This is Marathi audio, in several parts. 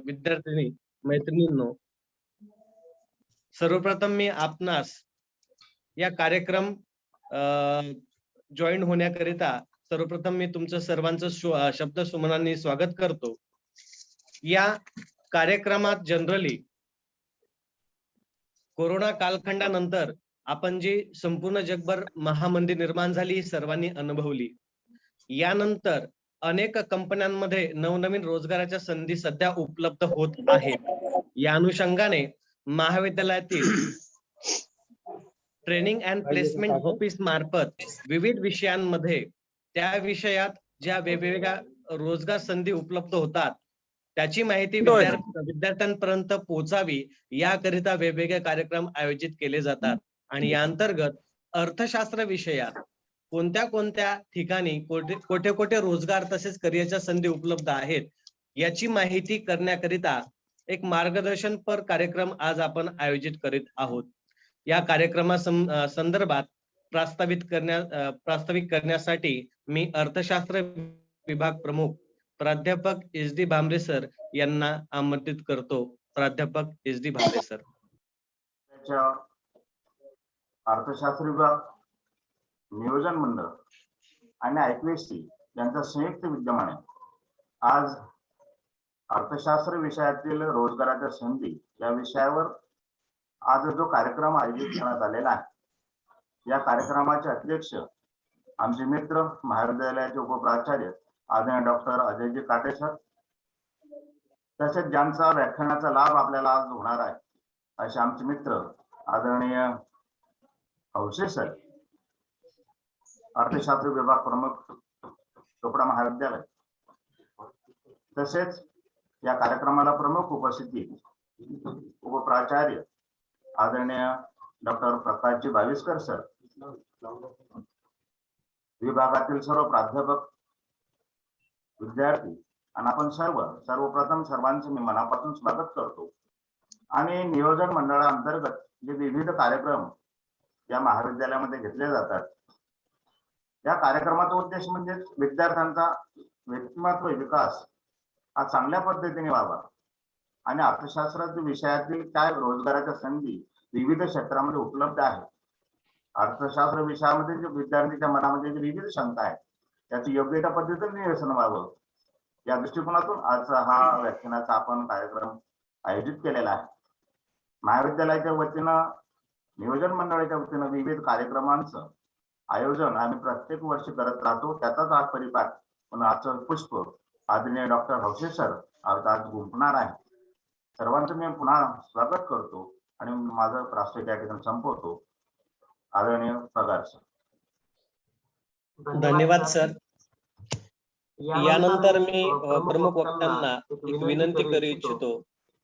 विद्यार्थिनी मैत्रिणींनो, सर्वप्रथम मी आपणास या कार्यक्रम जॉईन होण्याकरिता सर्वप्रथम मी तुमचं सर्वांचं शब्द सुमनांनी स्वागत करतो. या कार्यक्रमात जनरली कोरोना कालखंडानंतर आपण जी संपूर्ण जगभर महामंदी निर्माण झाली सर्वांनी अनुभवली. यानंतर अनेक कंपन्यांमध्ये नवनवीन रोजगाराच्या संधी सध्या उपलब्ध होत आहेत. या अनुषंगाने महाविद्यालयातील ट्रेनिंग अँड प्लेसमेंट ऑफिस मार्फत विविध विषयांमध्ये त्या विषयात ज्या वेगवेगळ्या रोजगार संधी उपलब्ध होतात त्याची माहिती विद्यार्थ्यांपर्यंत पोहोचावी याकरिता वेगवेगळे कार्यक्रम आयोजित केले जातात. आणि या अंतर्गत अर्थशास्त्र विषयात कोणत्या कोणत्या ठिकाणी कोठे कोठे रोजगार तसेच करिअरच्या संधी उपलब्ध आहेत याची माहिती करण्याकरिता एक मार्गदर्शनपर कार्यक्रम आज आपण आयोजित करीत आहोत. या कार्यक्रमा संदर्भात प्रास्ताविक करण्यासाठी मी अर्थशास्त्र विभाग प्रमुख प्राध्यापक SD भांबरे सर यांना आमंत्रित करतो. प्राध्यापक SD भांबरे सर. अर्थशास्त्र विभाग, नियोजन मंडळ आणि IQSC यांचा संयुक्त विद्यमाने आज अर्थशास्त्र विषयातील रोजगाराच्या संधी या विषयावर आज जो कार्यक्रम आयोजित करण्यात आलेला आहे, या कार्यक्रमाचे अध्यक्ष आमचे मित्र महाविद्यालयाचे उपप्राचार्य आदरणीय डॉक्टर अजयजी काटे सर, तसेच ज्यांचा व्याख्यानाचा लाभ आपल्याला आज होणार आहे असे आमचे मित्र आदरणीय हौसे सर, अर्थशास्त्र विभाग प्रमुख चोपडा महाविद्यालय, तसेच या कार्यक्रमाला प्रमुख उपस्थिती उपप्राचार्य आदरणीय डॉक्टर प्रकाशजी बाविस्कर सर, विभागातील सर्व प्राध्यापक, विद्यार्थी आणि आपण सर्वप्रथम सर्वांचे मी मनापासून स्वागत करतो. आणि नियोजन मंडळाअंतर्गत जे विविध कार्यक्रम या महाविद्यालयामध्ये घेतले जातात, या कार्यक्रमाचा उद्देश म्हणजे विद्यार्थ्यांचा व्यक्तिमत्व विकास हा चांगल्या पद्धतीने व्हावा आणि अर्थशास्त्राच्या विषयातील काय रोजगाराच्या संधी विविध क्षेत्रामध्ये उपलब्ध आहेत, अर्थशास्त्र विषयामध्ये जे विद्यार्थ्यांच्या मनामध्ये जे विविध शंका आहेत त्याची योग्य त्या पद्धतीने निरसन व्हावं या दृष्टिकोनातून आज हा व्याख्यानाचा आपण कार्यक्रम आयोजित केलेला आहे. महाविद्यालयाच्या वतीनं, नियोजन मंडळाच्या वतीनं विविध कार्यक्रमांचं आयोजन आम्ही प्रत्येक वर्षी करत राहतो. त्याचाच आज परिपाक म्हणून आजचं पुष्प आदरणीय डॉक्टर हौसे सर आज गुंफणार आहे. सर्वांचं मी पुन्हा स्वागत करतो आणि माझं प्रास्ताविक या ठिकाणी संपवतो. आदरणीय पगार सर. धन्यवाद सर. यानंतर मी प्रमुख वक्त्यांना एक विनंती करू इच्छितो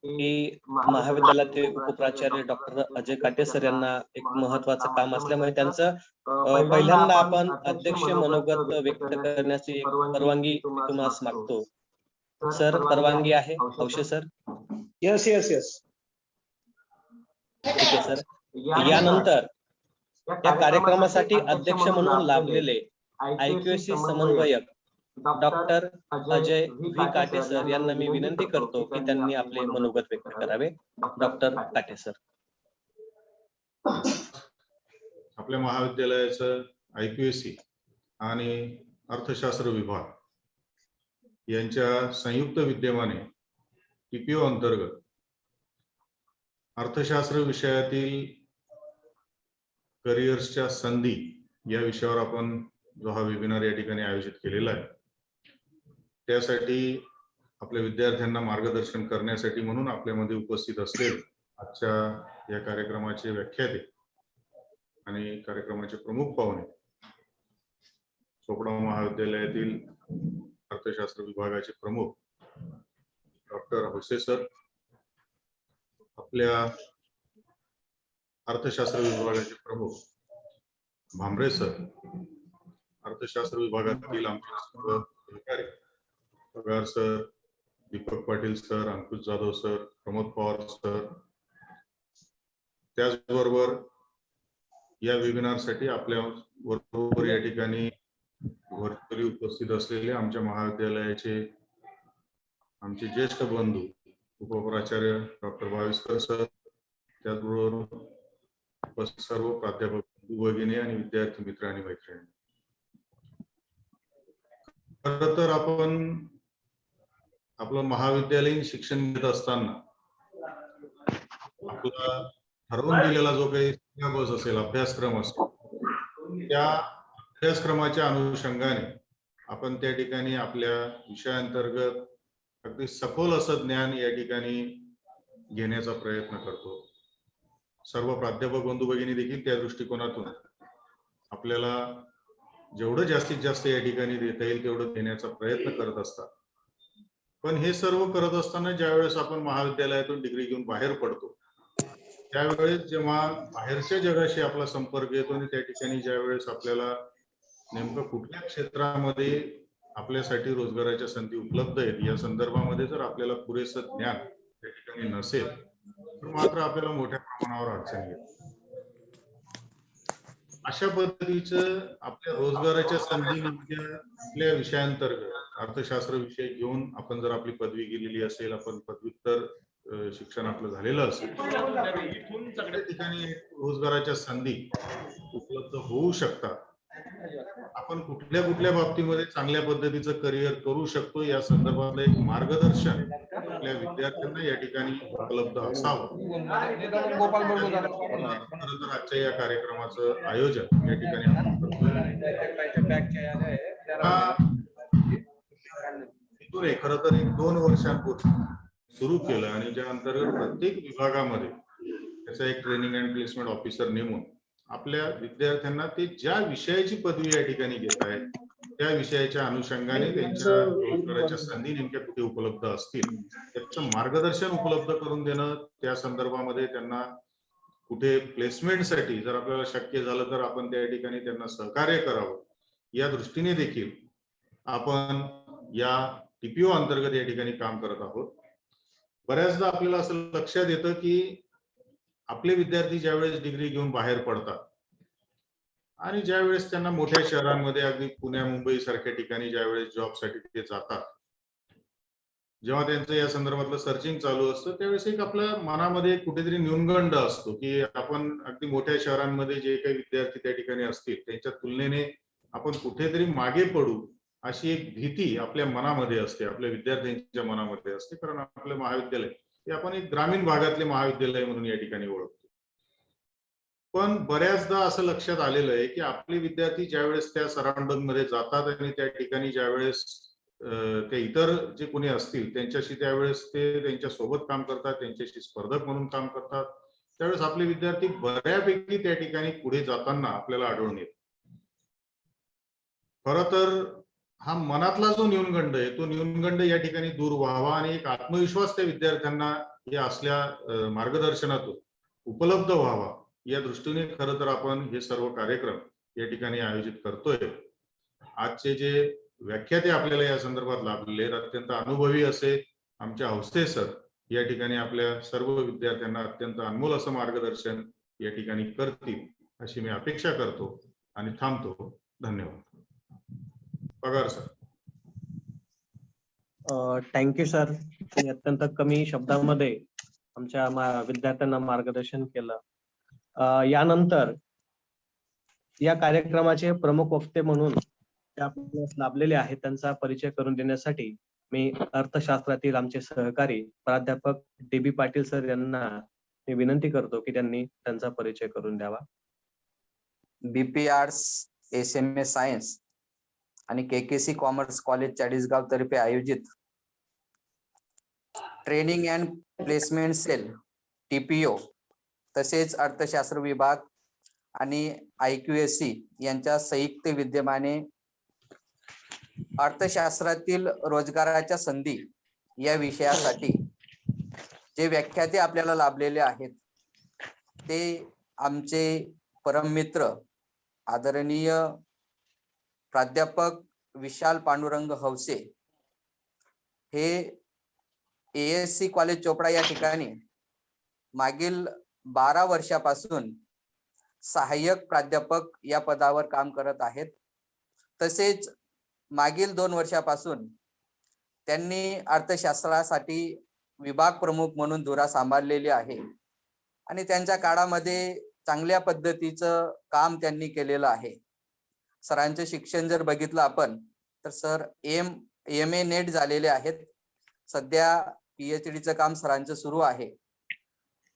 की महाविद्यालयातील उपप्राचार्य डॉक्टर अजय काटे सर यांना एक महत्वाचं काम असल्यामुळे त्यांचं पहिल्यांदा आपण अध्यक्ष मनोगत व्यक्त करण्याची परवानगी तुम्हाला मागतो. सर, परवानगी आहे? हौसे सर. यस. ठीक आहे सर. यानंतर या कार्यक्रमासाठी अध्यक्ष म्हणून लाभलेले IQSC समन्वयक डॉक्टर अजय V काटे सर यांना मी विनंती करतो की त्यांनी आपले मनोगत व्यक्त करावे. डॉक्टर काटे सर. आपल्या महाविद्यालयाचं IQSC आणि अर्थशास्त्र विभाग यांच्या संयुक्त विद्यमाने TPO अंतर्गत अर्थशास्त्र विषयातील करिअर्सच्या संधी या विषयावर आपण जो हा वेबिनार या ठिकाणी आयोजित केलेला आहे, त्यासाठी आपल्या विद्यार्थ्यांना मार्गदर्शन करण्यासाठी म्हणून आपल्यामध्ये उपस्थित असलेले आजच्या या कार्यक्रमाचे व्याख्याते आणि कार्यक्रमाचे प्रमुख पाहुणे चोपडा महाविद्यालयातील अर्थशास्त्र विभागाचे प्रमुख डॉक्टर हौसे सर, आपल्या अर्थशास्त्र विभागाचे प्रमुख भांबरे सर, अर्थशास्त्र विभागातील आमचे सर्व अधिकारी पगार सर, दीपक पाटील सर, अंकुश जाधव सर, प्रमोद पवार सर, त्याचबरोबर या वेबिनारसाठी आपल्या बरोबर या ठिकाणी व्हर्च्युअली उपस्थित असलेले आमच्या महाविद्यालयाचे आमचे ज्येष्ठ बंधू उपप्राचार्य डॉक्टर भाविस्कर सर, त्याचबरोबर सर्व प्राध्यापक बंधू भगिनी आणि विद्यार्थी मित्र आणि मैत्रिणी. खरं तर आपण आपलं महाविद्यालयीन शिक्षण घेत असताना आपला ठरवून दिलेला जो काही सिलेबस असेल, अभ्यासक्रम असेल, त्या अभ्यासक्रमाच्या अनुषंगाने आपण त्या ठिकाणी आपल्या विषयांतर्गत अगदी सखोल असं ज्ञान या ठिकाणी घेण्याचा प्रयत्न करतो. सर्व प्राध्यापक बंधू भगिनी देखील त्या दृष्टिकोनातून आपल्याला जेवढं जास्तीत जास्त या ठिकाणी देता येईल तेवढं देण्याचा प्रयत्न करत असतात. पण हे सर्व करत असताना ज्यावेळेस आपण महाविद्यालयातून डिग्री घेऊन बाहेर पडतो, त्यावेळेस जेव्हा बाहेरच्या जगाशी आपला संपर्क येतो आणि त्या ठिकाणी ज्यावेळेस आपल्याला नेमकं कुठल्या क्षेत्रामध्ये आपल्यासाठी रोजगाराच्या संधी उपलब्ध आहेत या संदर्भामध्ये जर आपल्याला पुरेसं ज्ञान त्या ठिकाणी नसेल तर मात्र आपल्याला मोठ्या प्रमाणावर अडचणी येतात. अशा पद्धतीचं आपल्या रोजगाराच्या संधी नेमक्या आपल्या विषयांतर्गत अर्थशास्त्र विषय घेऊन आपण जर आपली पदवी गेलेली असेल, आपण पदव्युत्तर शिक्षण आपलं झालेलं असेल, त्या ठिकाणी रोजगाराच्या संधी उपलब्ध होऊ शकतात. आपण कुठल्या कुठल्या बाबतीमध्ये चांगल्या पद्धतीचं करिअर करू शकतो या संदर्भातलं एक मार्गदर्शन आपल्या विद्यार्थ्यांना या ठिकाणी उपलब्ध असावं. खरं तर आजच्या या कार्यक्रमाचं आयोजन या ठिकाणी आपण करतोय. खरं तर 2 वर्षांपूर्वी सुरू केलं आणि ज्या अंतर्गत प्रत्येक विभागामध्ये त्याचा एक ट्रेनिंग अँड प्लेसमेंट ऑफिसर नेमून आपल्या विद्यार्थ्यांना ते ज्या विषयाची पदवी या ठिकाणी घेत आहेत त्या विषयाच्या अनुषंगाने त्यांच्या रोजगाराच्या संधी नेमक्या कुठे उपलब्ध असतील त्याचं मार्गदर्शन उपलब्ध करून देणं, त्या संदर्भामध्ये त्यांना कुठे प्लेसमेंटसाठी जर आपल्याला शक्य झालं तर आपण त्या ठिकाणी त्यांना सहकार्य करावं या दृष्टीने देखील आपण या टीपीओ अंतर्गत या ठिकाणी काम करत आहोत. बऱ्याचदा आपल्याला असं लक्षात येतं की आपले विद्यार्थी ज्यावेळेस डिग्री घेऊन बाहेर पडतात आणि ज्यावेळेस त्यांना मोठ्या शहरांमध्ये अगदी पुण्या मुंबई सारख्या ठिकाणी ज्यावेळेस जॉबसाठी ते जातात, जेव्हा त्यांचं या संदर्भातलं सर्चिंग चालू असतं त्यावेळेस एक आपल्या मनामध्ये कुठेतरी न्यूनगंड असतो की आपण अगदी मोठ्या शहरांमध्ये जे काही विद्यार्थी त्या ठिकाणी असतील त्यांच्या तुलनेने आपण कुठेतरी मागे पडू अशी एक भीती आपल्या मनामध्ये असते, आपल्या विद्यार्थ्यांच्या मनामध्ये असते. कारण आपलं महाविद्यालय हे आपण एक ग्रामीण भागातले महाविद्यालय म्हणून या ठिकाणी ओळखतो. पण बऱ्याचदा असं लक्षात आलेलं आहे की आपले विद्यार्थी ज्यावेळेस त्या सराउंडिंग मध्ये जातात आणि त्या ठिकाणी ज्यावेळेस ते इतर जे कोणी असतील त्यांच्याशी त्यावेळेस ते त्यांच्या सोबत काम करतात, त्यांच्याशी स्पर्धक म्हणून काम करतात, त्यावेळेस आपले विद्यार्थी बऱ्यापैकी त्या ठिकाणी पुढे जाताना आपल्याला आढळून येत. खरं तर हा मनातला जो न्यूनगंड आहे तो न्यूनगंड या ठिकाणी दूर व्हावा आणि एक आत्मविश्वास त्या विद्यार्थ्यांना या असल्या मार्गदर्शनातून उपलब्ध व्हावा या दृष्टीने खरं तर आपण हे सर्व कार्यक्रम या ठिकाणी आयोजित करतोय. आजचे जे व्याख्याते आपल्याला या संदर्भात लाभलेले अत्यंत अनुभवी असे आमचे हौसे सर या ठिकाणी आपल्या सर्व विद्यार्थ्यांना अत्यंत अनमोल असं मार्गदर्शन या ठिकाणी करतील अशी मी अपेक्षा करतो आणि थांबतो. धन्यवाद. पगार सर. Thank you sir. तुम्ही अत्यंत कमी शब्दामध्ये आमच्या विद्यार्थ्यांना मार्गदर्शन केलं. यानंतर या कार्यक्रमाचे प्रमुख वक्ते म्हणून आपल्याला लाभलेले आहेत त्यांचा परिचय करून देण्यासाठी मी अर्थशास्त्रातील आमचे सहकारी प्राध्यापक DB पाटील सर यांना मी विनंती करतो की त्यांनी त्यांचा परिचय करून द्यावा. BP आर्ट्स, SMA सायन्स आणि KKC कॉमर्स कॉलेज चाळीसगाव तर्फे आयोजित training and placement cell TPO तसेच अर्थशास्त्र विभाग आणि IQAC यांच्या संयुक्त विद्यमाने अर्थशास्त्रातील रोजगाराच्या संधी या विषयासाठी जे व्याख्याते आपल्याला लाभलेले आहेत ते आमचे परममित्र आदरणीय प्राध्यापक विशाल पांडुरंग हौसे हे ASC कॉलेज चोपडा या ठिकाणी मागील 12 वर्षापासून सहाय्यक प्राध्यापक या पदावर काम करत आहेत. तसेच मागील 2 वर्षापासून त्यांनी अर्थशास्त्रासाठी विभाग प्रमुख म्हणून धुरा सांभाळलेली आहे आणि त्यांच्या काळामध्ये चांगल्या पद्धतीचं काम त्यांनी केलेलं आहे. सरांचे शिक्षण जर बघितलं आपण तर सर MA नेट झालेले आहेत. सध्या PhDचं काम सरांचं सुरू आहे.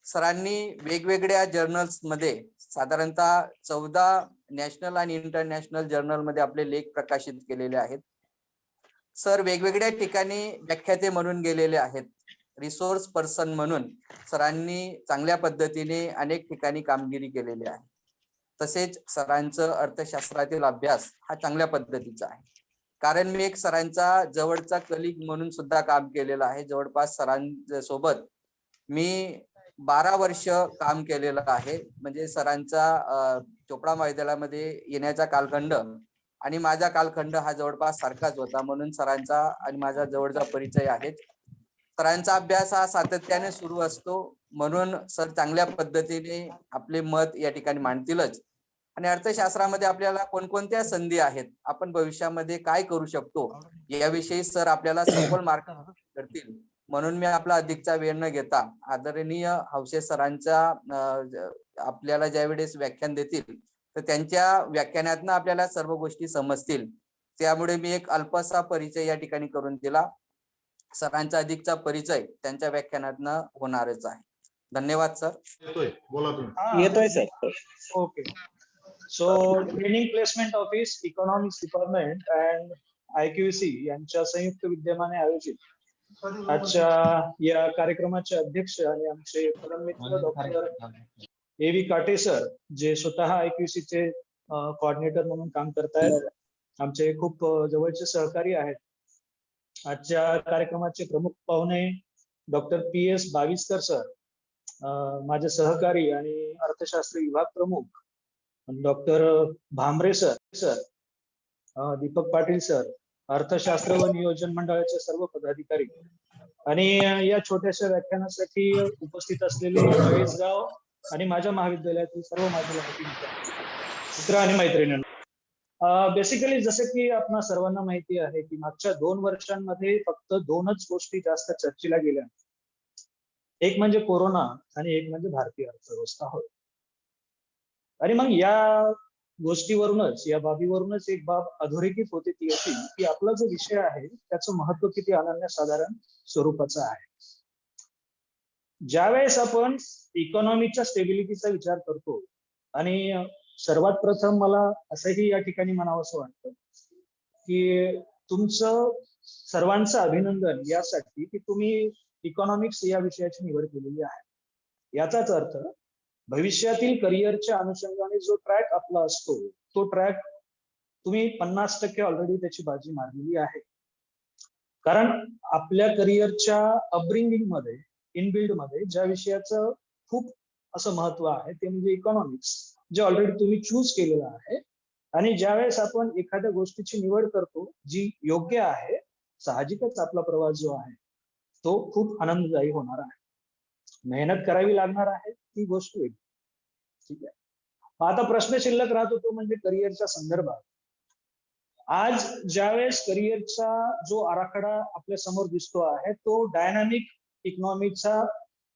सरांनी वेगवेगळ्या जर्नल्स मध्ये साधारणतः 14 नॅशनल आणि इंटरनॅशनल जर्नल मध्ये आपले लेख प्रकाशित केलेले आहेत. सर वेगवेगळ्या ठिकाणी व्याख्याते म्हणून गेलेले आहेत. रिसोर्स पर्सन म्हणून सरांनी चांगल्या पद्धतीने अनेक ठिकाणी कामगिरी केलेली आहे. तसेच सरांचं अर्थशास्त्रातील अभ्यास हा चांगल्या पद्धतीचा आहे. कारण मी एक सरांचा जवळचा कलिग म्हणून सुद्धा काम केलेलं आहे. जवळपास सरांसोबत मी 12 वर्ष काम केलेलं आहे. म्हणजे सरांचा चोपडा महाविद्यालयामध्ये येण्याचा कालखंड आणि माझा कालखंड हा जवळपास सारखाच होता. म्हणून सरांचा आणि माझा जवळचा परिचय आहे. सरांचा अभ्यास हा सातत्याने सुरू असतो. म्हणून सर चांगल्या पद्धतीने आपले मत या ठिकाणी मांडतीलच. आणि अर्थशास्त्रामध्ये आपल्याला कोणकोणत्या संधी आहेत, आपण भविष्यामध्ये काय करू शकतो याविषयी सर आपल्याला सखोल मार्गदर्शन करतील. म्हणून मी आपला अधिकचा वेळ न घेता आदरणीय हौसे सरांचा आपल्याला ज्या वेळेस व्याख्यान देतील तर त्यांच्या व्याख्यानातून आपल्याला सर्व गोष्टी समजतील. त्यामुळे मी एक अल्पसा परिचय या ठिकाणी करून दिला. सरांचा अधिकचा परिचय त्यांच्या व्याख्यानातून होणारच आहे. धन्यवाद सर. येतोय, बोला तुम्ही. येतोय sir. Okay. So training placement office, economics department and IQC यांच्या संयुक्त विद्यमाने आयोजित आजच्या या कार्यक्रमाचे अध्यक्ष आणि आमचे परममित्र डॉक्टर AV काटे सर, जे स्वतः IQC चे कोऑर्डिनेटर म्हणून काम करतायत, आमचे खूप जवळचे सहकारी आहेत. आजच्या कार्यक्रमाचे प्रमुख पाहुणे डॉक्टर PS बाविस्कर सर, माझे सहकारी आणि अर्थशास्त्र विभाग प्रमुख doctor Bhamre sir, Deepak Patil sir, अर्थशास्त्र व नियोजन मंडळाचे सर्व पदाधिकारी आणि या छोट्याशा व्याख्यानासाठी उपस्थित असलेले जळेसगाव आणि माझ्या महाविद्यालयातील सर्व माझे मित्र आणि मैत्रिणींना. बेसिकली जसे की आपणा सर्वांना माहिती आहे की मागच्या 2 वर्षांमध्ये फक्त 2च गोष्टी जास्त चर्चेला गेल्या. एक म्हणजे कोरोना आणि एक म्हणजे भारतीय अर्थव्यवस्था होय. आणि मग या गोष्टीवरूनच, या बाबीवरूनच एक बाब अधोरेखित होते ती अशी की आपला जो विषय आहे त्याचं महत्व किती अनन्यसाधारण स्वरूपाचं आहे. ज्यावेळेस आपण इकॉनॉमीच्या स्टेबिलिटीचा विचार करतो आणि सर्वात प्रथम मला असंही या ठिकाणी म्हणावंसं वाटतं की तुमचं सर्वांचं अभिनंदन यासाठी की तुम्ही इकॉनॉमिक्स या विषयाची निवड केलेली आहे. याचाच अर्थ भविष्यातील करिअरच्या अनुषंगाने जो ट्रॅक आपला असतो तो ट्रॅक तुम्ही 50% ऑलरेडी त्याची बाजी मारलेली आहे. कारण आपल्या करिअरच्या अपब्रिंगिंग मध्ये, इनबिल्ड मध्ये ज्या विषयाचं खूप असं महत्व आहे ते म्हणजे इकॉनॉमिक्स, जे ऑलरेडी तुम्ही चूज केलेलं आहे. आणि ज्यावेळेस आपण एखाद्या गोष्टीची निवड करतो जी योग्य आहे, साहजिकच आपला प्रवास जो आहे तो खूप आनंददायी होणार आहे. मेहनत करावी लागणार आहे, ती गोष्ट वेगळी. ठीक आहे. आता प्रश्न शिल्लक राहतो तो म्हणजे करिअरच्या संदर्भात. आज ज्यावेळेस करिअरचा जो आराखडा आपल्या समोर दिसतो आहे तो डायनामिक इकॉनॉमीचा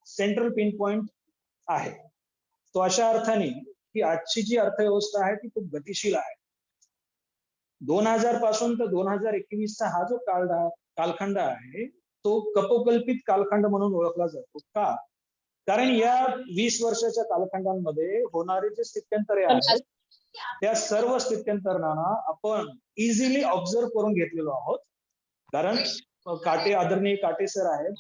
सेंट्रल पिन पॉइंट आहे. तो अशा अर्थाने की आजची जी अर्थव्यवस्था आहे ती खूप गतिशील आहे. 2000 पासून तर 2021चा हा जो कालखंड आहे तो कपोकल्पित कालखंड म्हणून ओळखला जातो. का? कारण या 20 वर्षाच्या कालखंडांमध्ये होणारे जे स्थित्यंतरे आहेत त्या सर्व स्थित्यंतरांना आपण इझिली ऑब्झर्व करून घेतलेलो आहोत. कारण आदरणीय काटे सर आहेत,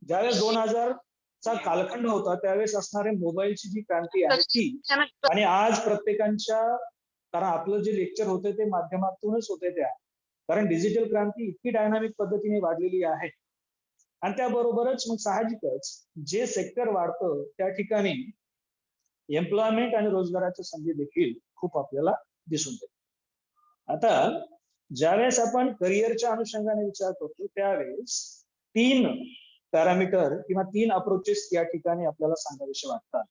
ज्यावेळेस 2000चा कालखंड होता त्यावेळेस असणारे मोबाईलची जी क्रांती आहे ती, आणि आज प्रत्येकांच्या, कारण आपलं जे लेक्चर होते ते माध्यमातूनच होते त्या, कारण डिजिटल क्रांती इतकी डायनामिक पद्धतीने वाढलेली आहे. आणि त्याबरोबरच मग साहजिकच जे सेक्टर वाढतं त्या ठिकाणी एम्प्लॉयमेंट आणि रोजगाराच्या संधी देखील खूप आपल्याला दिसून येतात. आता ज्यावेळेस आपण करिअरच्या अनुषंगाने विचार करतो त्यावेळेस 3 पॅरामीटर किंवा 3 अप्रोचेस या ठिकाणी आपल्याला सांगावेसे वाटतात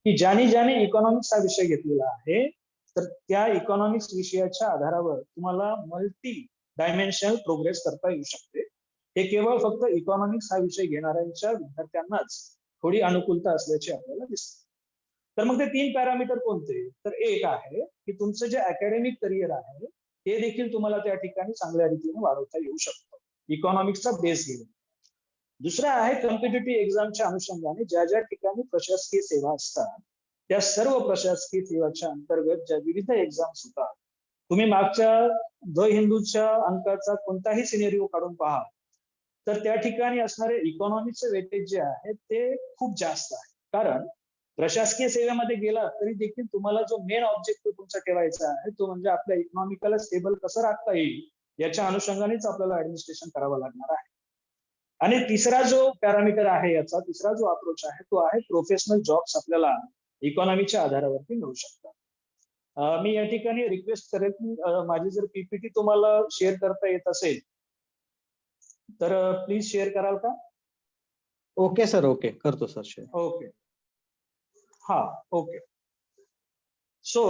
की ज्याने इकॉनॉमिक्स हा विषय घेतलेला आहे तर त्या इकॉनॉमिक्स विषयाच्या आधारावर तुम्हाला मल्टी डायमेन्शनल प्रोग्रेस करता येऊ शकते. हे केवळ फक्त इकॉनॉमिक्स हा विषय घेणाऱ्यांच्या विद्यार्थ्यांनाच थोडी अनुकूलता असल्याचे आपल्याला दिसते. तर मग ते 3 पॅरामीटर कोणते? तर एक आहे की तुमचं जे अकॅडमिक करिअर आहे ते देखील तुम्हाला त्या ठिकाणी चांगल्या रीतीने वाढवता येऊ शकतं, इकॉनॉमिक्सचा बेस घेऊन. दुसरा आहे कॉम्पिटिटिव्ह एक्झामच्या अनुषंगाने ज्या ज्या ठिकाणी प्रशासकीय सेवा असतात त्या सर्व प्रशासकीय सेवाच्या अंतर्गत ज्या विविध एक्झाम्स होतात, तुम्ही मागच्या द हिंदूच्या अंकाचा कोणताही सिनेरिओ काढून पहा, तर त्या ठिकाणी असणारे इकॉनॉमिक्सचे वेटेज जे आहे ते खूप जास्त आहे. कारण प्रशासकीय सेवेमध्ये गेला तरी देखील तुम्हाला जो मेन ऑब्जेक्टिव्ह तुमचा ठेवायचा आहे तो म्हणजे आपल्या इकॉनॉमिकला स्टेबल कसं राखता येईल याच्या अनुषंगानेच आपल्याला ऍडमिनिस्ट्रेशन करावं लागणार आहे. आणि तिसरा जो पॅरामीटर आहे याचा तिसरा जो अप्रोच आहे तो आहे प्रोफेशनल जॉब्स आपल्याला इकॉनॉमीच्या आधारावरती मिळू शकतात. मी या ठिकाणी रिक्वेस्ट करेल की माझी जर पीपीटी तुम्हाला शेअर करता येत असेल तर प्लीज शेअर कराल का? ओके सर, ओके करतो सर शेअर. ओके, हा ओके. सो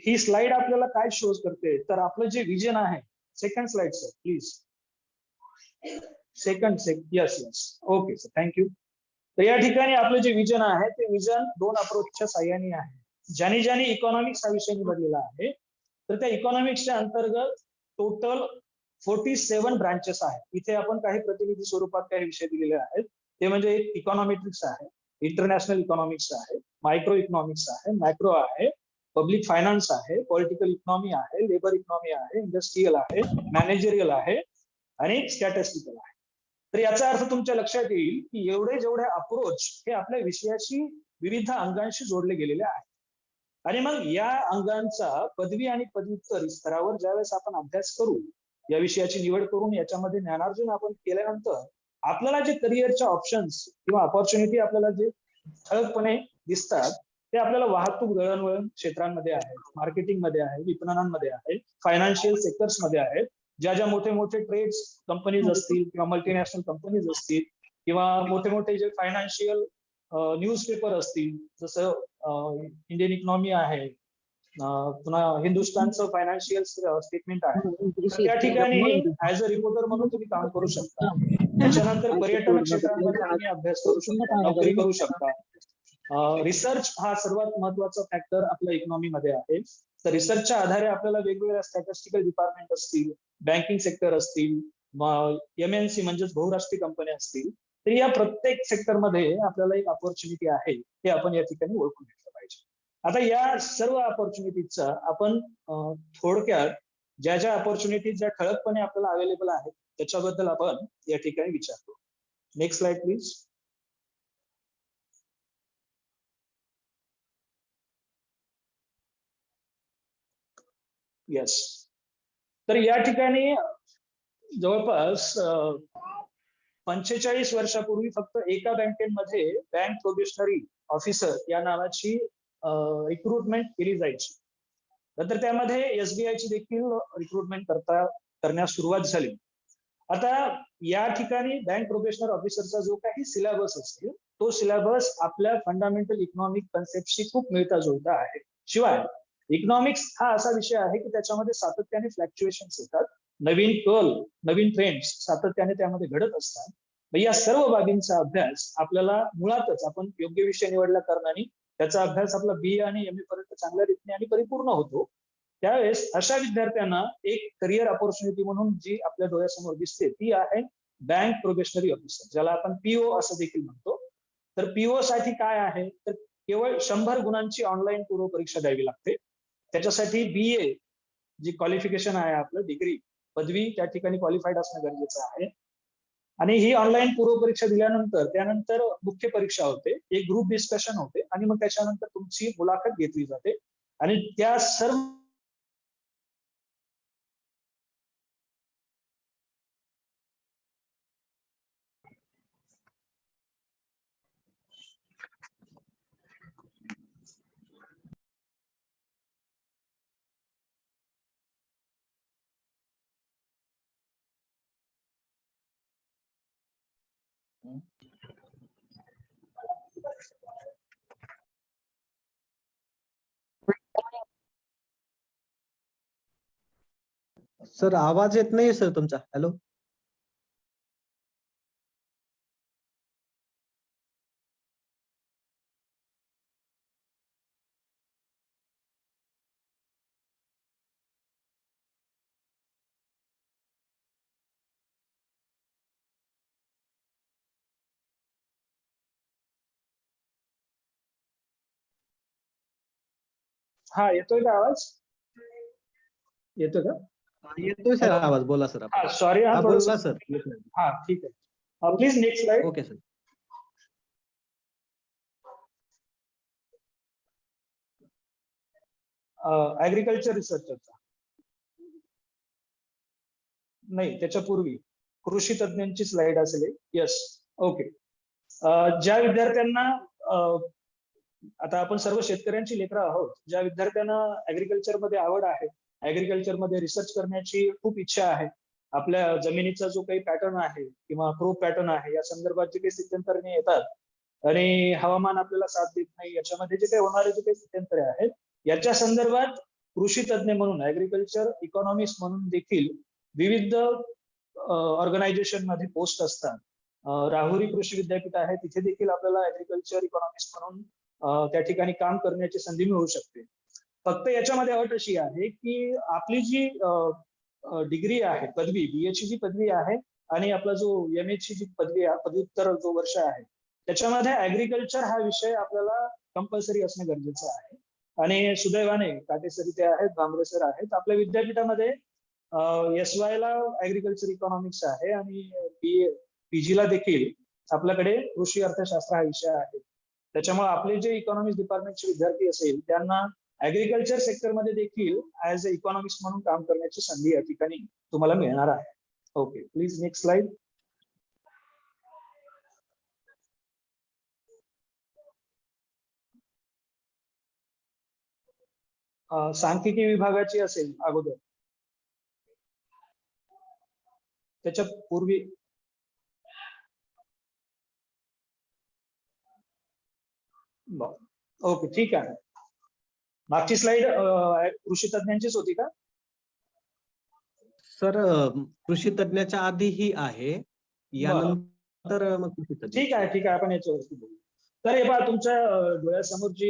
ही स्लाइड आपल्याला काय शोज करते तर आपलं जे विजन आहे, second slide sir please, yes okay sir, thank you. तर या ठिकाणी आपलं जे विजन आहे ते विजन 2 अप्रोचच्या साह्याने आहे. ज्याने इकॉनॉमिक्स हा विषय निवडलेला आहे तर त्या इकॉनॉमिक्सच्या अंतर्गत टोटल 47 ब्रांचेस आहेत. इथे आपण काही प्रतिनिधी स्वरूपात काही विषय दिलेले आहेत. ते म्हणजे इकॉनॉमेट्रिक्स आहे, इंटरनॅशनल इकॉनॉमिक्स आहे, मायक्रो इकॉनॉमिक्स आहे, मॅक्रो आहे, पब्लिक फायनान्स आहे, पॉलिटिकल इकॉनॉमी आहे, लेबर इकॉनॉमी आहे, इंडस्ट्रियल आहे, मॅनेजरियल आहे आणि स्टॅटिस्टिकल आहे. तर याचा अर्थ तुमच्या लक्षात येईल की जेवढे अप्रोच हे आपल्या विषयाशी विविध अंगांशी जोडले गेलेले आहेत. आणि मग या अंगांचा पदवी आणि पदव्युत्तर स्तरावर ज्यावेळेस आपण अभ्यास करू, या विषयाची निवड करून याच्यामध्ये ज्ञानार्जन आपण केल्यानंतर आपल्याला जे करिअरच्या ऑप्शन्स किंवा ऑपॉर्च्युनिटी आपल्याला जे ठळकपणे दिसतात ते आपल्याला वाहतूक दळणवळण क्षेत्रांमध्ये आहेत, मार्केटिंगमध्ये आहे, विपणनांमध्ये आहे, फायनान्शियल सेक्टर्समध्ये आहेत. ज्या मोठे मोठे ट्रेड्स कंपनीज असतील किंवा मल्टीनॅशनल कंपनीज असतील किंवा मोठे मोठे जे फायनान्शियल न्यूजपेपर असतील, जसं इंडियन इकॉनॉमी आहे, पुन्हा हिंदुस्थानचं फायनान्शियल स्टेटमेंट आहे, तर त्या ठिकाणी ऍज अ रिपोर्टर म्हणून तुम्ही काम करू शकता. त्याच्यानंतर पर्यटन क्षेत्रांमध्ये तुम्ही अभ्यास करू शकता, नोकरी करू शकता. रिसर्च हा सर्वात महत्वाचा फॅक्टर आपल्या इकॉनॉमीमध्ये आहे. तर रिसर्चच्या आधारे आपल्याला वेगवेगळ्या स्टॅटिस्टिकल डिपार्टमेंट असतील, बँकिंग सेक्टर असतील, MNC म्हणजेच बहुराष्ट्रीय कंपन्या असतील, तर या प्रत्येक सेक्टरमध्ये आपल्याला एक ऑपॉर्च्युनिटी आहे हे आपण या ठिकाणी ओळखून घेतलं पाहिजे. आता या सर्व ऑपॉर्च्युनिटीजचा आपण थोडक्यात ज्या ऑपॉर्च्युनिटीज ज्या ठळकपणे आपल्याला अवेलेबल आहेत त्याच्याबद्दल आपण या ठिकाणी विचार करू. Next slide please. येस. तर या ठिकाणी जवळपास 45 वर्षापूर्वी फक्त एका बँकेमध्ये बँक प्रोबेशनरी ऑफिसर या नावाची रिक्रुटमेंट केली जायची. नंतर त्यामध्ये SBI ची देखील रिक्रुटमेंट करण्यास सुरुवात झाली. आता या ठिकाणी बँक प्रोबेशनर ऑफिसरचा जो काही सिलेबस असेल तो सिलेबस आपल्या फंडामेंटल इकॉनॉमिक कन्सेप्टशी खूप मिळता जुळता आहे. शिवाय इकॉनॉमिक्स हा असा विषय आहे की त्याच्यामध्ये सातत्याने फ्लक्च्युएशन्स येतात, नवीन कल, नवीन ट्रेंड्स सातत्याने त्यामध्ये घडत असतात. या सर्व बाबींचा अभ्यास आपल्याला मुळातच आपण योग्य विषय निवडल्या कारणाने त्याचा अभ्यास आपला BA आणि MA पर्यंत चांगल्या रीतीने आणि परिपूर्ण होतो. त्यावेळेस अशा विद्यार्थ्यांना एक करिअर ऑपॉर्च्युनिटी म्हणून जी आपल्या डोळ्यासमोर दिसते ती आहे बँक प्रोबेशनरी ऑफिसर, ज्याला आपण PO असं देखील म्हणतो. तर PO साठी काय आहे तर केवळ 100 गुणांची ऑनलाईन पूर्व परीक्षा द्यावी लागते. त्याच्यासाठी BA जी क्वालिफिकेशन आहे आपलं डिग्री पदवी त्या ठिकाणी क्वालिफाईड असणं गरजेचं आहे. आणि ही ऑनलाईन पूर्व परीक्षा दिल्यानंतर त्यानंतर मुख्य परीक्षा होते, एक ग्रुप डिस्कशन होते आणि मग त्याच्यानंतर तुमची मुलाखत घेतली जाते आणि त्या सर्व सर आवाज येत नाही सर तुमचा. हॅलो. हा, येतोय का आवाज? येतोय का? येतोय सर आवाज, बोला सर. हा सॉरी, हा बोला सर. हा ठीक आहे. Please next slide. Okay sir. Agriculture रिसर्चरचा नाही, त्याच्या पूर्वी कृषी तज्ञांची स्लाइड असेल. Yes, okay. ज्या विद्यार्थ्यांना आता आपण सर्व शेतकऱ्यांची लेकरं आहोत, ज्या विद्यार्थ्यांना ऍग्रिकल्चर मध्ये आवड आहे, ऍग्रिकल्चर मध्ये रिसर्च करण्याची खूप इच्छा आहे, आपल्या जमिनीचा जो काही पॅटर्न आहे किंवा क्रॉप पॅटर्न आहे या संदर्भात जे काही स्थित्यंतरे येतात आणि हवामान आपल्याला साथ देत नाही, याच्यामध्ये जे काही होणारे जे काही स्थित्यंतरे आहेत याच्या संदर्भात कृषी तज्ञ म्हणून, ऍग्रिकल्चर इकॉनॉमिस्ट म्हणून देखील विविध ऑर्गनायझेशन मध्ये पोस्ट असतात. राहुरी कृषी विद्यापीठ आहे, तिथे देखील आपल्याला ऍग्रिकल्चर इकॉनॉमिस्ट म्हणून त्या ठिकाणी काम करण्याची संधी मिळू शकते. फक्त याच्यामध्ये अट अशी आहे की आपली जी डिग्री आहे, पदवी, बीएची जी पदवी आहे आणि आपला जो एमए ची जी पदवी आहे, पदव्युत्तर जो वर्ष आहे, त्याच्यामध्ये ऍग्रिकल्चर हा विषय आपल्याला कंपल्सरी असणे गरजेचं आहे. आणि सुदैवाने काटे सर इथे आहेत, भांबरे सर आहेत, आपल्या विद्यापीठामध्ये SY ला ऍग्रिकल्चर इकॉनॉमिक्स आहे आणि PG ला देखील आपल्याकडे कृषी अर्थशास्त्र हा विषय आहे. त्याच्यामुळे आपले जे इकॉनॉमिक्स डिपार्टमेंटचे विद्यार्थी असेल त्यांना ऍग्रिकल्चर सेक्टरमध्ये देखील ऍज अ इकॉनॉमिक्स म्हणून काम करण्याची संधी या ठिकाणी तुम्हाला मिळणार आहे. Okay, please next slide. सांख्यिकी विभागाची असेल अगोदर, त्याच्या पूर्वी ओके ठीक आहे. मागची स्लाइड कृषी तज्ञांचीच होती का सर? कृषी तज्ञाच्या आधी ही आहे, यानंतर मग कृषी तज्ञ. ठीक आहे, ठीक आहे, आपण याच्यावरती बोलू. तर हे पहा, तुमच्या डोळ्यासमोर जी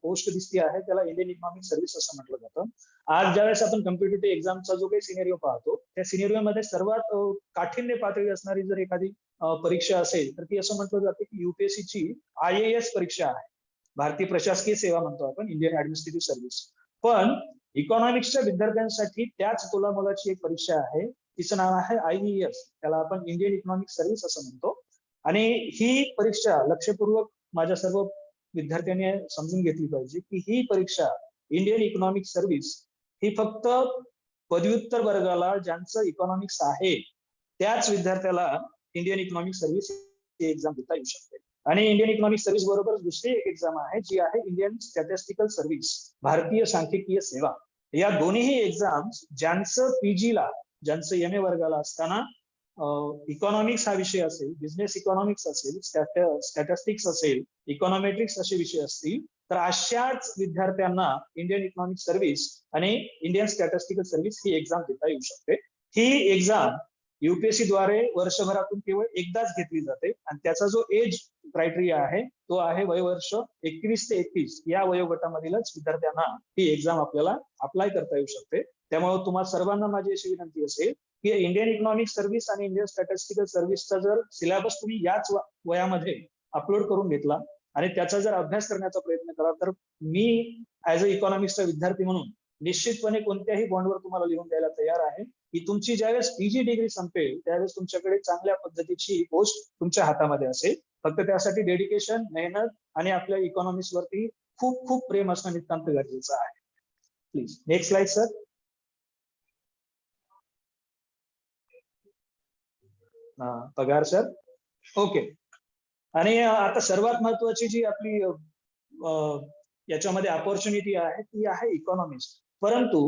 पोस्ट दिसते आहे त्याला इंडियन इकॉनॉमिक सर्व्हिस असं म्हटलं जातं. आज ज्यावेळेस आपण कॉम्पिटिटिव्ह एक्झामचा जो काही सिनेरिओ पाहतो, त्या सिनेरिओ मध्ये सर्वात काठिण्य पातळी असणारी जर एखादी परीक्षा असेल तर ती असं म्हटलं जाते की UPSC ची IAS परीक्षा आहे, भारतीय प्रशासकीय सेवा म्हणतो आपण, इंडियन ऍडमिनिस्ट्रेटिव्ह सर्व्हिस. पण इकॉनॉमिक्सच्या विद्यार्थ्यांसाठी त्याच तोलामोलाची एक परीक्षा आहे, तिचं नाव आहे IES, त्याला आपण इंडियन इकॉनॉमिक सर्व्हिस असं म्हणतो. आणि ही परीक्षा लक्षपूर्वक माझ्या सर्व विद्यार्थ्यांनी समजून घेतली पाहिजे की ही परीक्षा इंडियन इकॉनॉमिक सर्व्हिस ही फक्त पदव्युत्तर वर्गाला ज्यांचं इकॉनॉमिक्स आहे त्याच विद्यार्थ्याला इंडियन इकॉनॉमिक सर्व्हिस ही एक्झाम देता येऊ शकते. आणि इंडियन इकॉनॉमिक सर्व्हिस बरोबरच दुसरी एक एक्झाम आहे जी आहे इंडियन स्टॅटिस्टिकल सर्व्हिस, भारतीय सांख्यिकीय सेवा. या दोन्ही एक्झाम्स ज्यांचं PG ला, ज्यांचं MA वर्गाला असताना इकॉनॉमिक्स हा विषय असेल, बिझनेस इकॉनॉमिक्स असेल, स्टॅटिस्टिक्स असेल, इकॉनॉमेट्रिक्स असे विषय असतील, तर अशाच विद्यार्थ्यांना इंडियन इकॉनॉमिक सर्व्हिस आणि इंडियन स्टॅटिस्टिकल सर्व्हिस ही एक्झाम देता येऊ शकते. ही एक्झाम UPSC द्वारे वर्षभरातून केवळ एकदाच घेतली जाते आणि त्याचा जो एज क्रायटेरिया आहे तो आहे वयवर्ष 21 ते 31 या वयोगटामधीलच विद्यार्थ्यांना ही एक्झाम आपल्याला अप्लाय करता येऊ शकते. त्यामुळे तुम्हाला सर्वांना माझी अशी विनंती असेल की इंडियन इकॉनॉमिक सर्व्हिस आणि इंडियन स्टॅटिस्टिकल सर्व्हिसचा जर सिलेबस तुम्ही याच वयामध्ये अपलोड करून घेतला आणि त्याचा जर अभ्यास करण्याचा प्रयत्न करा तर मी ऍज अ इकॉनॉमिक्सचा विद्यार्थी म्हणून निश्चितपणे कोणत्याही बॉन्डवर तुम्हाला लिहून द्यायला तयार आहे की तुमची ज्यावेळेस PG डिग्री संपेल त्यावेळेस तुमच्याकडे चांगल्या पद्धतीची पोस्ट तुमच्या हातामध्ये असेल. फक्त त्यासाठी डेडिकेशन, मेहनत आणि आपल्या इकॉनॉमिक्स वरती खूप खूप प्रेम असणं नितांत गरजेचं आहे. Please next slide sir. पगार सर. ओके. आणि आता सर्वात महत्वाची जी आपली याच्यामध्ये अपॉर्च्युनिटी आहे ती आहे इकॉनॉमिस्ट. परंतु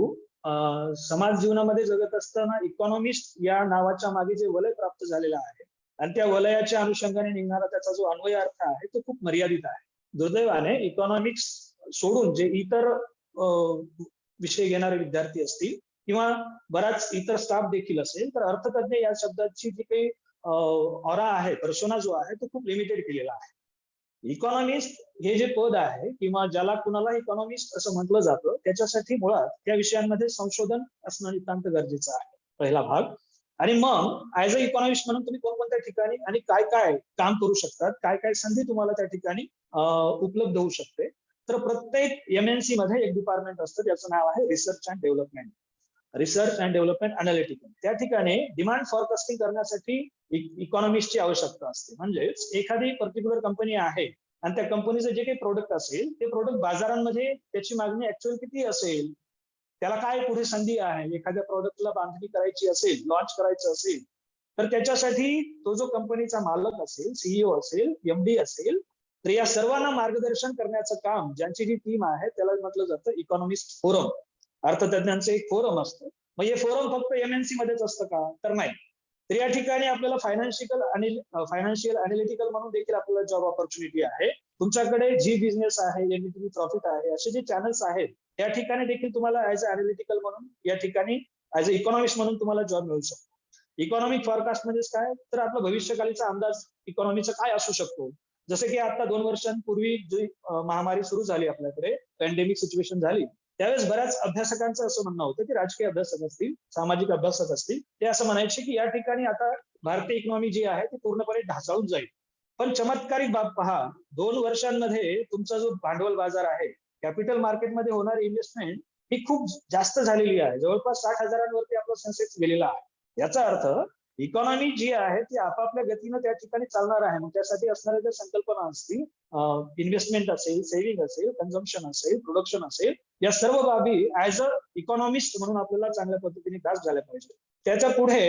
समाज जीवनामध्ये जगत असताना इकॉनॉमिस्ट या नावाच्या मागे जे वलय प्राप्त झालेलं आहे आणि त्या वलयाच्या अनुषंगाने निघणारा त्याचा जो अन्वय अर्थ आहे तो खूप मर्यादित आहे. दुर्दैवाने इकॉनॉमिक्स सोडून जे इतर विषय घेणारे विद्यार्थी असतील किंवा बराच इतर स्टाफ देखील असेल तर अर्थतज्ञ या शब्दाची जी काही ऑरा आहे, पर्सोना जो आहे तो खूप लिमिटेड केलेला आहे. इकॉनॉमिस्ट हे जे पद आहे किंवा ज्याला कुणाला इकॉनॉमिस्ट असं म्हटलं जातं त्याच्यासाठी मुळात त्या विषयांमध्ये संशोधन असणं नितांत गरजेचं आहे, पहिला भाग. आणि मग ऍज अ इकॉनॉमिस्ट म्हणून तुम्ही कोणकोणत्या ठिकाणी आणि काय काय काम करू शकतात, काय काय संधी तुम्हाला त्या ठिकाणी उपलब्ध होऊ शकते तर प्रत्येक MNC मध्ये एक डिपार्टमेंट असतं, त्याचं नाव आहे research and development. Research and development analytical. त्या ठिकाणी डिमांड फॉरकास्टिंग करण्यासाठी इकॉनॉमिस्टची आवश्यकता असते. म्हणजेच एखादी पर्टिक्युलर कंपनी आहे आणि त्या कंपनीचं जे काही प्रोडक्ट असेल ते प्रोडक्ट बाजारांमध्ये त्याची मागणी ऍक्च्युअल किती असेल, त्याला काय पुढे संधी आहे, एखाद्या प्रोडक्टला बांधणी करायची असेल, लॉन्च करायचं असेल, तर त्याच्यासाठी तो जो कंपनीचा मालक असेल, CEO असेल, MD असेल, तर या सर्वांना मार्गदर्शन करण्याचं काम ज्यांची जी टीम आहे त्याला म्हटलं जातं इकॉनॉमिस्ट फोरम. अर्थतज्ञांचं एक फोरम असतं. मग हे फोरम फक्त MNC मध्येच असतं का? तर नाही. तर या ठिकाणी आपल्याला फायनान्शियल अनालिटिकल म्हणून देखील आपल्याला जॉब ऑपॉर्च्युनिटी आहे. तुमच्याकडे जी बिझनेस आहे, NDTV प्रॉफिट आहे, असे जे चॅनल्स आहेत त्या ठिकाणी देखील तुम्हाला ऍज अ अनालिटिकल म्हणून या ठिकाणी ऍज अ इकॉनॉमिस्ट म्हणून तुम्हाला जॉब मिळू शकतो. इकॉनॉमिक फॉरकास्ट म्हणजेच काय, तर आपला भविष्यकालीचा अंदाज इकॉनॉमीचा काय असू शकतो. जसं की आता 2 वर्षांपूर्वी जी महामारी सुरू झाली, आपल्याकडे पॅन्डेमिक सिच्युएशन झाली, त्यावेळेस बऱ्याच अभ्यासकांचं असं म्हणणं होतं की राजकीय अभ्यासक असतील, सामाजिक अभ्यासक असतील, ते असं म्हणायचे की या ठिकाणी आता भारतीय इकॉनॉमी जी आहे ती पूर्णपणे ढासळून जाईल. पण चमत्कारिक बाब पहा, 2 वर्षांमध्ये तुमचा जो भांडवल बाजार आहे, कॅपिटल मार्केटमध्ये होणारी इन्व्हेस्टमेंट ही खूप जास्त झालेली आहे. जवळपास 60,000वरती आपला सेन्सेक्स गेलेला आहे. याचा अर्थ इकॉनॉमी जी आहे ती आपापल्या गतीनं त्या ठिकाणी चालणार आहे. मग त्यासाठी असणाऱ्या ज्या संकल्पना असतील, इन्व्हेस्टमेंट असेल, सेव्हिंग असेल, कन्झम्पशन असेल, प्रोडक्शन असेल, या सर्व बाबी ऍज अ इकॉनॉमिस्ट म्हणून आपल्याला चांगल्या पद्धतीने ग्रास झाल्या पाहिजे. त्याच्या पुढे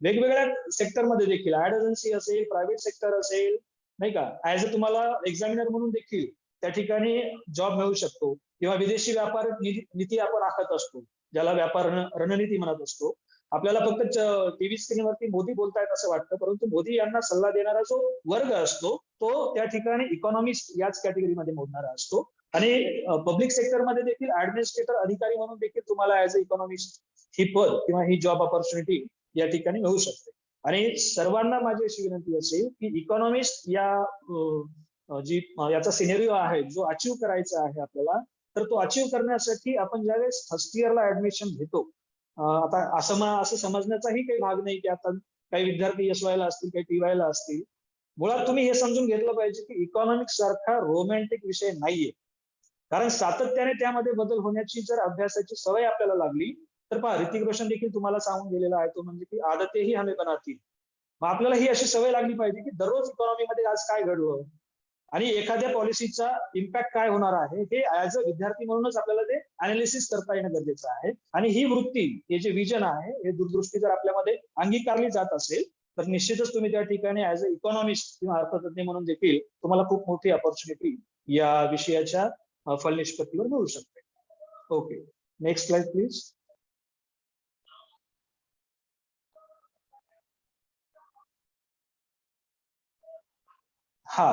वेगवेगळ्या सेक्टरमध्ये देखील ऍड एजन्सी असेल, प्रायव्हेट सेक्टर असेल, नाही का, ऍज अ तुम्हाला एक्झामिनर म्हणून देखील त्या ठिकाणी जॉब मिळू शकतो. किंवा विदेशी व्यापार नीती आपण आखत असतो, ज्याला व्यापार रणनीती म्हणत असतो. आपल्याला फक्त टीव्ही स्क्रीनवरती मोदी बोलतायत असं वाटतं, परंतु मोदी यांना सल्ला देणारा जो वर्ग असतो तो त्या ठिकाणी इकॉनॉमिस्ट याच कॅटेगरीमध्ये मोडणारा असतो. आणि पब्लिक सेक्टरमध्ये देखील ऍडमिनिस्ट्रेटर अधिकारी म्हणून देखील तुम्हाला ऍज अ इकॉनॉमिस्ट ही पद किंवा ही जॉब ऑपॉर्च्युनिटी या ठिकाणी मिळू शकते. आणि सर्वांना माझी अशी विनंती असेल की इकॉनॉमिस्ट याचा सिनेरिओ आहे जो अचीव्ह करायचा आहे आपल्याला, तर तो अचीव्ह करण्यासाठी आपण ज्यावेळेस फर्स्ट इयरला ऍडमिशन घेतो, आता असं समजण्याचाही काही भाग नाही की आता काही विद्यार्थी SY ला असतील, काही TY ला असतील. मुळात तुम्ही हे समजून घेतलं पाहिजे की इकॉनॉमिक्स सारखा रोमॅन्टिक विषय नाहीये. कारण सातत्याने त्यामध्ये बदल होण्याची जर अभ्यासाची सवय आपल्याला लागली तर पहा, ऋतिक रोशन देखील तुम्हाला सांगून गेलेला आहे, तो म्हणजे की आदतेही हमें बनाती. मग आपल्याला ही अशी सवय लागली पाहिजे की दररोज इकॉनॉमीमध्ये आज काय घडलं आणि एखाद्या पॉलिसीचा इम्पॅक्ट काय होणार आहे हे ऍज अ विद्यार्थी म्हणूनच आपल्याला ते अनालिसिस करता येणं गरजेचं आहे. आणि ही वृत्ती, हे जे विजन आहे, हे दूरदृष्टी जर आपल्यामध्ये अंगीकारली जात असेल तर निश्चितच तुम्ही त्या ठिकाणी ऍज अ इकॉनॉमिस्ट किंवा अर्थतज्ञ म्हणून देखील तुम्हाला खूप मोठी ऑपॉर्च्युनिटी या विषयाच्या फलनिष्पत्तीवर मिळू शकते. Okay, next slide please. हा,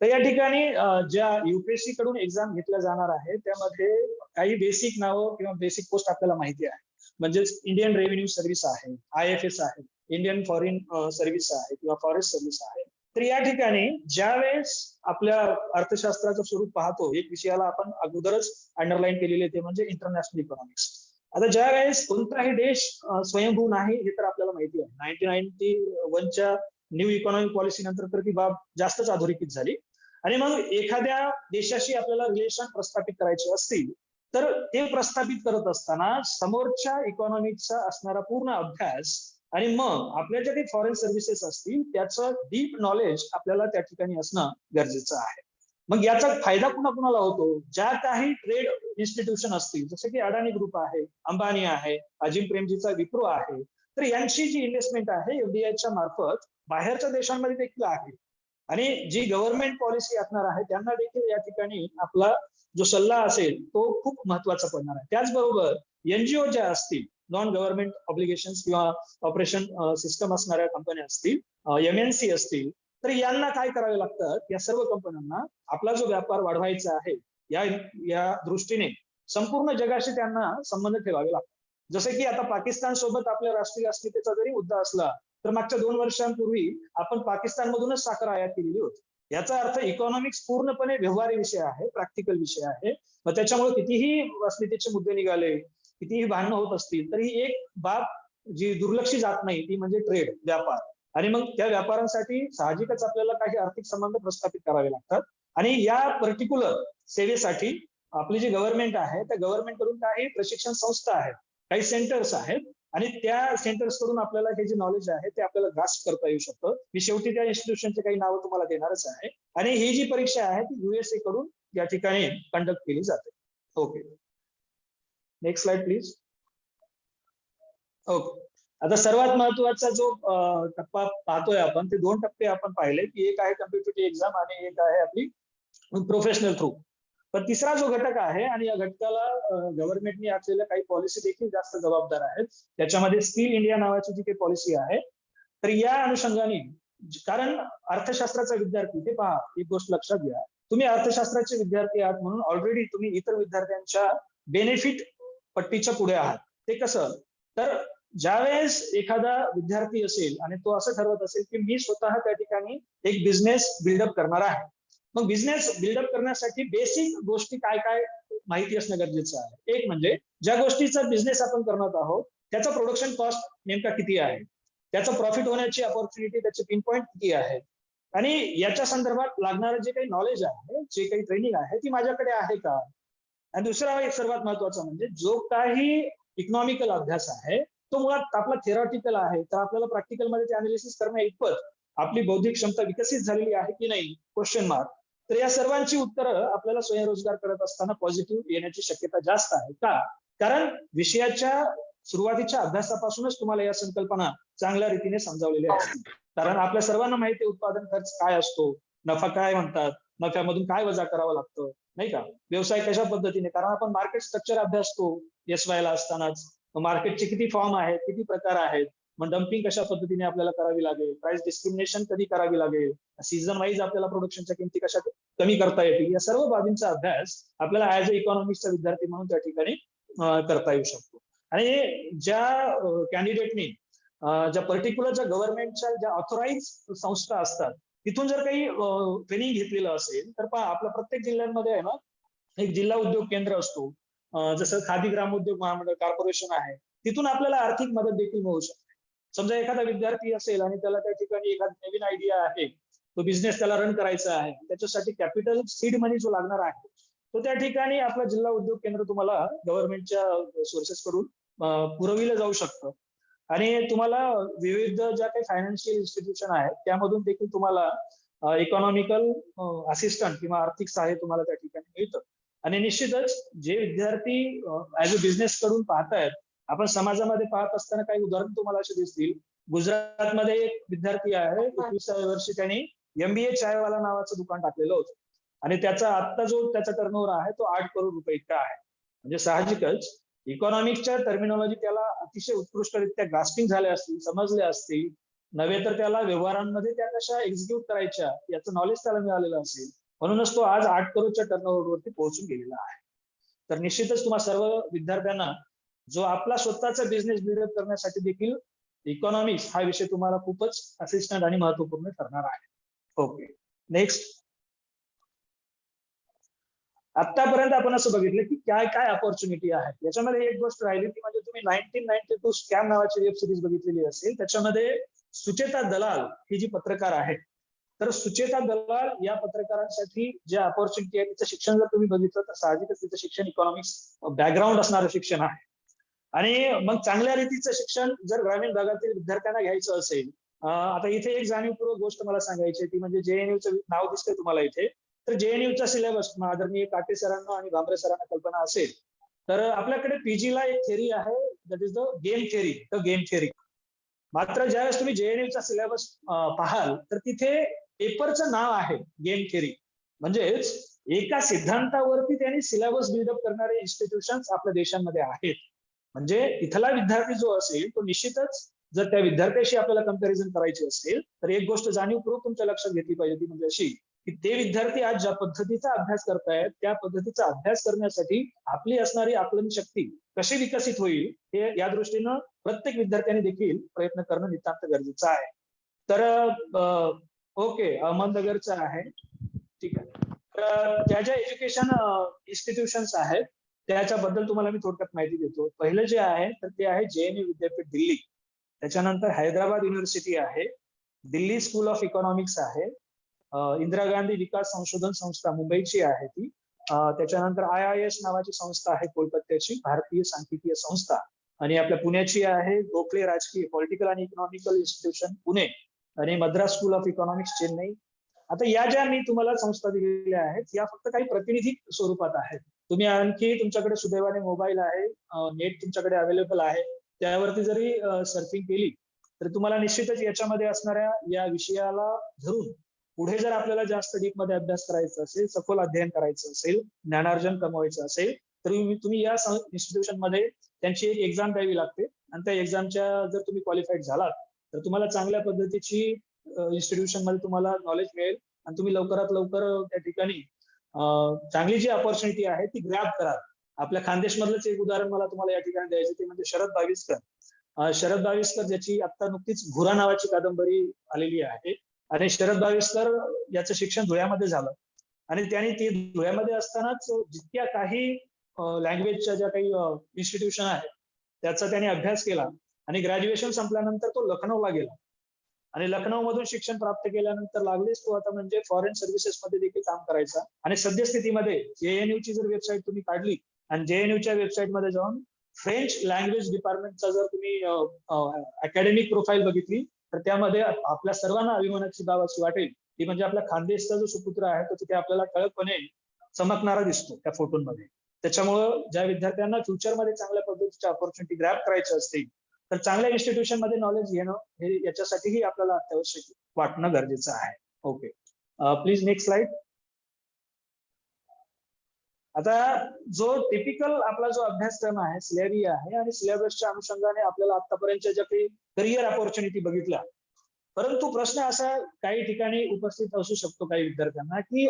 तर या ठिकाणी ज्या UPSC कडून एक्झाम घेतल्या जाणार आहे त्यामध्ये काही बेसिक नावं किंवा बेसिक पोस्ट आपल्याला माहिती आहे. म्हणजेच इंडियन रेव्हेन्यू सर्व्हिस आहे, IFS आहे, इंडियन फॉरेन सर्व्हिस आहे किंवा फॉरेस्ट सर्व्हिस आहे. तर या ठिकाणी ज्यावेळेस आपल्या अर्थशास्त्राचं स्वरूप पाहतो, एक विषयाला आपण अगोदरच अंडरलाईन केलेले ते म्हणजे इंटरनॅशनल इकॉनॉमिक्स. आता ज्या वेळेस कोणताही देश स्वयंभू नाही हे तर आपल्याला माहिती आहे. 1991च्या न्यू इकॉनॉमिक पॉलिसी नंतर तर ती बाब जास्तच अधोरेखित झाली. आणि मग एखाद्या देशाशी आपल्याला रिलेशन प्रस्थापित करायचे असतील तर ते प्रस्थापित करत असताना समोरच्या इकॉनॉमिकचा असणारा पूर्ण अभ्यास आणि मग आपल्या ज्या काही फॉरेन सर्व्हिसेस असतील त्याचं डीप नॉलेज आपल्याला त्या ठिकाणी असणं गरजेचं आहे. मग याचा फायदा कुणाला होतो, ज्या काही ट्रेड इन्स्टिट्यूशन असतील, जसे की अडाणी ग्रुप आहे, अंबानी आहे, अजिम प्रेमजीचा विप्रो आहे, तर यांची जी इन्व्हेस्टमेंट आहे FDIच्या मार्फत बाहेरच्या देशांमध्ये देखील आहे. आणि जी गव्हर्नमेंट पॉलिसी असणार आहे त्यांना देखील या ठिकाणी आपला जो सल्ला असेल तो खूप महत्वाचा पडणार आहे. त्याचबरोबर NGO ज्या असतील, नॉन गव्हर्नमेंट ऑब्लिगेशन्स किंवा ऑपरेशन सिस्टम असणाऱ्या कंपन्या असतील, MNC असतील, तर यांना काय करावे लागतं, या सर्व कंपन्यांना आपला जो व्यापार वाढवायचा आहे या दृष्टीने संपूर्ण जगाशी त्यांना संबंध ठेवावे लागतात. जसे की आता पाकिस्तान सोबत आपल्या राष्ट्रीय अस्मितेचा जरी मुद्दा असला तर मागच्या 2 वर्षांपूर्वी आपण पाकिस्तानमधूनच साखर आयात केलेली होती. याचा अर्थ इकॉनॉमिक्स पूर्णपणे व्यवहारी विषय आहे, प्रॅक्टिकल विषय आहे. मग त्याच्यामुळे कितीही अस्मितेचे मुद्दे निघाले, कितीही भांडणं होत असतील तरी एक बाब जी दुर्लक्षी जात नाही ती म्हणजे ट्रेड, व्यापार. आणि मग त्या व्यापारांसाठी साहजिकच आपल्याला काही आर्थिक संबंध प्रस्थापित करावे लागतात. आणि या पर्टिक्युलर सेवेसाठी आपली जी गव्हर्नमेंट आहे त्या गव्हर्नमेंट कडून काही प्रशिक्षण संस्था आहेत, काही सेंटर्स आहेत, आणि त्या सेंटर्स कडून आपल्याला हे जे नॉलेज आहे ते आपल्याला ग्रास्प करता येऊ शकतं. मी शेवटी त्या इन्स्टिट्यूशनचे काही नावं तुम्हाला देणारच आहे. आणि ही जी परीक्षा आहे ती USA कडून या ठिकाणी कंडक्ट केली जाते. Okay, next slide please. Okay, आता सर्वात महत्वाचा जो टप्पा पाहतोय आपण, ते 2 टप्पे आपण पाहिले की एक आहे कॉम्पिटिटिव्ह एक्झाम आणि एक आहे आपली प्रोफेशनल थ्रू. पण तिसरा जो घटक आहे, आणि या घटकाला गव्हर्नमेंटने आखलेल्या काही पॉलिसी देखील जास्त जबाबदार आहेत. त्याच्यामध्ये स्किल इंडिया नावाची जी काही पॉलिसी आहे, तर या अनुषंगाने, कारण अर्थशास्त्राचा विद्यार्थी, ते पहा एक गोष्ट लक्षात घ्या, तुम्ही अर्थशास्त्राचे विद्यार्थी आहात म्हणून ऑलरेडी तुम्ही इतर विद्यार्थ्यांच्या बेनिफिट पट्टीच्या पुढे आहात. ते कसं, तर ज्यावेळेस एखादा विद्यार्थी असेल आणि तो असं ठरवत असेल की मी स्वतः त्या ठिकाणी एक बिझनेस बिल्डअप करणार आहे, मग बिझनेस बिल्डअप करण्यासाठी बेसिक गोष्टी काय काय माहिती असणं गरजेचं आहे. एक म्हणजे ज्या गोष्टीचा बिझनेस आपण करणार आहोत त्याचा प्रोडक्शन कॉस्ट नेमका किती आहे, त्याचं प्रॉफिट होण्याची अपॉर्च्युनिटी, त्याचे पिन पॉईंट किती आहेत, आणि याच्या संदर्भात लागणारं जे काही नॉलेज आहे, जे काही ट्रेनिंग आहे, ती माझ्याकडे आहे का. आणि दुसरा एक सर्वात महत्वाचा म्हणजे जो काही इकॉनॉमिकल अभ्यास आहे तो मुळात आपला थेरॉटिकल आहे, तर आपल्याला प्रॅक्टिकल मध्ये ते अनालिसिस करण्या इतपत आपली बौद्धिक क्षमता विकसित झालेली आहे की नाही, क्वेश्चन मार्क. तर या सर्वांची उत्तरं आपल्याला स्वयंरोजगार करत असताना पॉझिटिव्ह येण्याची शक्यता जास्त आहे. का, कारण विषयाच्या सुरुवातीच्या अभ्यासापासूनच तुम्हाला या संकल्पना चांगल्या रीतीने समजावलेल्या असतील. कारण आपल्या सर्वांना माहिती आहे उत्पादन खर्च काय असतो, नफा काय म्हणतात, नफ्यामधून काय वजा करावं लागतं, नाही का, व्यवसाय कशा पद्धतीने, कारण आपण मार्केट स्ट्रक्चर अभ्यासतो SY ला असतानाच. मार्केटचे किती फॉर्म आहेत, किती प्रकार आहेत, मग डम्पिंग कशा पद्धतीने आपल्याला करावी लागेल, प्राइस डिस्क्रिमिनेशन कधी करावी लागेल, सीझन वाईज आपल्याला प्रोडक्शनच्या किमती कशा कमी करता येतील, या सर्व बाबींचा अभ्यास आपल्याला ऍज अ इकॉनॉमिक्सचा विद्यार्थी म्हणून त्या ठिकाणी करता येऊ शकतो. आणि ज्या कॅन्डिडेटनी ज्या पर्टिक्युलर ज्या गव्हर्नमेंटच्या ज्या ऑथोराइज संस्था असतात तिथून जर काही ट्रेनिंग घेतलेलं असेल, तर पहा आपल्या प्रत्येक जिल्ह्यांमध्ये आहे ना एक जिल्हा उद्योग केंद्र असतो, जसं खादी ग्रामोद्योग महामंडळ कॉर्पोरेशन आहे, तिथून आपल्याला आर्थिक मदत देखील मिळू शकते. समजा एखादा विद्यार्थी असेल आणि त्याला त्या ठिकाणी एखादी नवीन आयडिया आहे, तो बिझनेस त्याला रन करायचा आहे, त्याच्यासाठी कॅपिटल सीड मनी जो लागणार आहे तो त्या ठिकाणी आपला जिल्हा उद्योग केंद्र तुम्हाला गव्हर्नमेंटच्या सोर्सेस कडून पुरविलं जाऊ शकतं. आणि तुम्हाला विविध ज्या काही फायनान्शियल इन्स्टिट्यूशन आहेत त्यामधून देखील तुम्हाला इकॉनॉमिकल असिस्टंट किंवा आर्थिक सहाय्य तुम्हाला त्या ठिकाणी मिळतं. आणि निश्चितच जे विद्यार्थी ऍज अ बिझनेस कडून पाहतायत, आपण समाजामध्ये पाहत असताना काही उदाहरण तुम्हाला असे दिसतील. गुजरातमध्ये एक विद्यार्थी आहे, 21व्या वर्षी त्यांनी MBA चायवाला नावाचं दुकान टाकलेलं होतं आणि त्याचा आत्ता जो त्याचा टर्नओव्हर आहे तो 8 करोड रुपये इतका आहे. म्हणजे साहजिकच इकॉनॉमिक्सच्या टर्मिनॉलॉजी त्याला अतिशय उत्कृष्टरित्या ग्रास्पिंग झाल्या असतील, समजल्या असतील, नव्हे तर त्याला व्यवहारांमध्ये त्या कशा एक्झिक्यूट करायच्या याचं नॉलेज त्याला मिळालेलं असेल, म्हणूनच तो आज 8 करोडच्या टर्नओव्हरवरती पोहोचून गेलेला आहे. तर निश्चितच तुम्हा सर्व विद्यार्थ्यांना जो आपला स्वतःचा बिझनेस बिल्डअप करण्यासाठी देखील इकॉनॉमिक्स हा विषय तुम्हाला खूपच असिस्टंट आणि महत्वपूर्ण ठरणार आहे. Okay, next. आतापर्यंत आपण असं बघितलं की काय काय अपॉर्च्युनिटी आहे. याच्यामध्ये एक गोष्ट राहिली ती म्हणजे तुम्ही 1992 स्कॅम नावाची वेब सिरीज बघितलेली असेल. त्याच्यामध्ये सुचेता दलाल ही जी पत्रकार आहे, तर सुचेता दलाल या पत्रकारांसाठी जे अपॉर्च्युनिटी आहे तिचं शिक्षण जर तुम्ही बघितलं तर साहजिकच तिचं शिक्षण इकॉनॉमिक्स बॅकग्राऊंड असणारं शिक्षण आहे. आणि मग चांगल्या रीतीचं शिक्षण जर ग्रामीण भागातील विद्यार्थ्यांना घ्यायचं असेल, आता इथे एक जाणीवपूर्वक गोष्ट मला सांगायची ती म्हणजे JNUचं नाव दिसतंय तुम्हाला इथे, तर JNUचा सिलेबस आदरणीय काटे सरांना आणि भांबरे सरांना कल्पना असेल तर आपल्याकडे PG ला एक थेरी आहे, that is the game theory. The game theory मात्र ज्यावेळेस तुम्ही JNUचा सिलेबस पाहाल तर तिथे पेपरचं नाव आहे गेम थेरी. म्हणजेच एका सिद्धांतावरती त्यांनी सिलेबस बिल्डअप करणारे इन्स्टिट्यूशन्स आपल्या देशांमध्ये आहेत. म्हणजे इथला विद्यार्थी जो असेल तो निश्चितच जर त्या विद्यार्थ्याशी आपल्याला कंपॅरिझन करायची असेल तर एक गोष्ट जाणीवपूर्वक तुमच्या लक्षात घेतली पाहिजे, ती म्हणजे अशी की ते विद्यार्थी आज ज्या पद्धतीचा अभ्यास करतायत त्या पद्धतीचा अभ्यास करण्यासाठी आपली असणारी आकलन शक्ती कशी विकसित होईल हे या दृष्टीनं प्रत्येक विद्यार्थ्याने देखील प्रयत्न करणं नितांत गरजेचं आहे. तर ओके, अहमदनगरचं आहे, ठीक आहे. तर त्या ज्या एज्युकेशन इन्स्टिट्यूशन्स आहेत त्याच्याबद्दल तुम्हाला मी थोडक्यात माहिती देतो. पहिलं जे आहे तर ते आहे JNU विद्यापीठ दिल्ली. त्याच्यानंतर हैदराबाद युनिव्हर्सिटी आहे, दिल्ली स्कूल ऑफ इकॉनॉमिक्स आहे, इंदिरा गांधी विकास संशोधन संस्था मुंबईची आहे ती, त्याच्यानंतर IIS नावाची संस्था आहे कोलकात्याची, भारतीय सांख्यिकीय संस्था, आणि आपल्या पुण्याची आहे गोखले राजकीय पॉलिटिकल आणि इकॉनॉमिकल इन्स्टिट्यूशन पुणे, आणि Madras school of economics Chennai. आता या ज्या मी तुम्हाला संस्था दिलेल्या आहेत या फक्त काही प्रतिनिधी स्वरूपात आहेत. तुम्ही आणखी तुमच्याकडे सुदैवाने मोबाईल आहे, नेट तुमच्याकडे अवेलेबल आहे, त्यावरती जरी सर्फिंग केली तर तुम्हाला निश्चितच याच्यामध्ये असणाऱ्या या विषयाला धरून पुढे जर आपल्याला जास्त डीप मध्ये अभ्यास करायचा असेल, सखोल अध्ययन करायचं असेल, ज्ञानार्जन कमवायचं असेल, तर तुम्ही या इन्स्टिट्यूशन मध्ये त्यांची एक एक्झाम द्यावी लागते, आणि त्या एक्झामच्या जर तुम्ही क्वालिफाईड झालात तर तुम्हाला चांगल्या पद्धतीची इन्स्टिट्यूशन मध्ये तुम्हाला नॉलेज मिळेल, आणि तुम्ही लवकरात लवकर त्या ठिकाणी चांगली जी अपॉर्च्युनिटी आहे ती ग्रॅब करा. आपल्या खानदेशमधलंच एक उदाहरण मला तुम्हाला या ठिकाणी द्यायचं, ते म्हणजे शरद बाविस्कर. शरद बाविस्कर ज्याची आता नुकतीच घुरा नावाची कादंबरी आलेली आहे, आणि शरद बाविस्कर याचं शिक्षण धुळ्यामध्ये झालं, आणि त्यांनी ती धुळ्यामध्ये असतानाच जितक्या काही लँग्वेजच्या ज्या काही इन्स्टिट्यूशन आहेत त्याचा त्याने अभ्यास केला, आणि ग्रॅज्युएशन संपल्यानंतर तो लखनौला गेला, आणि लखनौ मधून शिक्षण प्राप्त केल्यानंतर लागलेच तो आता म्हणजे फॉरेन सर्व्हिसेस मध्ये देखील काम करायचा. आणि सद्यस्थितीमध्ये JNU ची जर वेबसाईट तुम्ही काढली आणि JNUच्या वेबसाईट मध्ये जाऊन फ्रेंच लँग्वेज डिपार्टमेंटचा जर तुम्ही अकॅडमिक प्रोफाईल बघितली तर त्यामध्ये आपल्या सर्वांना अभिमानाची बाब अशी वाटेल ती म्हणजे आपल्या खानदेशचा जो सुपुत्र आहे तो तिथे आपल्याला ठळकपणे चमकणारा दिसतो त्या फोटोमध्ये. त्याच्यामुळं ज्या विद्यार्थ्यांना फ्युचरमध्ये चांगल्या पद्धतीच्या ऑपॉर्च्युनिटी ग्रॅब करायची असतील तर चांगल्या इन्स्टिट्यूशन मध्ये नॉलेज घेणं हे याच्यासाठीही आपल्याला अत्यावश्यक वाटणं गरजेचं आहे. Okay, please next slide. आता जो टिपिकल आपला जो अभ्यासक्रम आहे सिलेबी आहे, आणि सिलेबसच्या अनुषंगाने आपल्याला आतापर्यंतच्या ज्या काही करिअर अपॉर्च्युनिटी बघितल्या, परंतु प्रश्न असा काही ठिकाणी उपस्थित असू शकतो काही विद्यार्थ्यांना की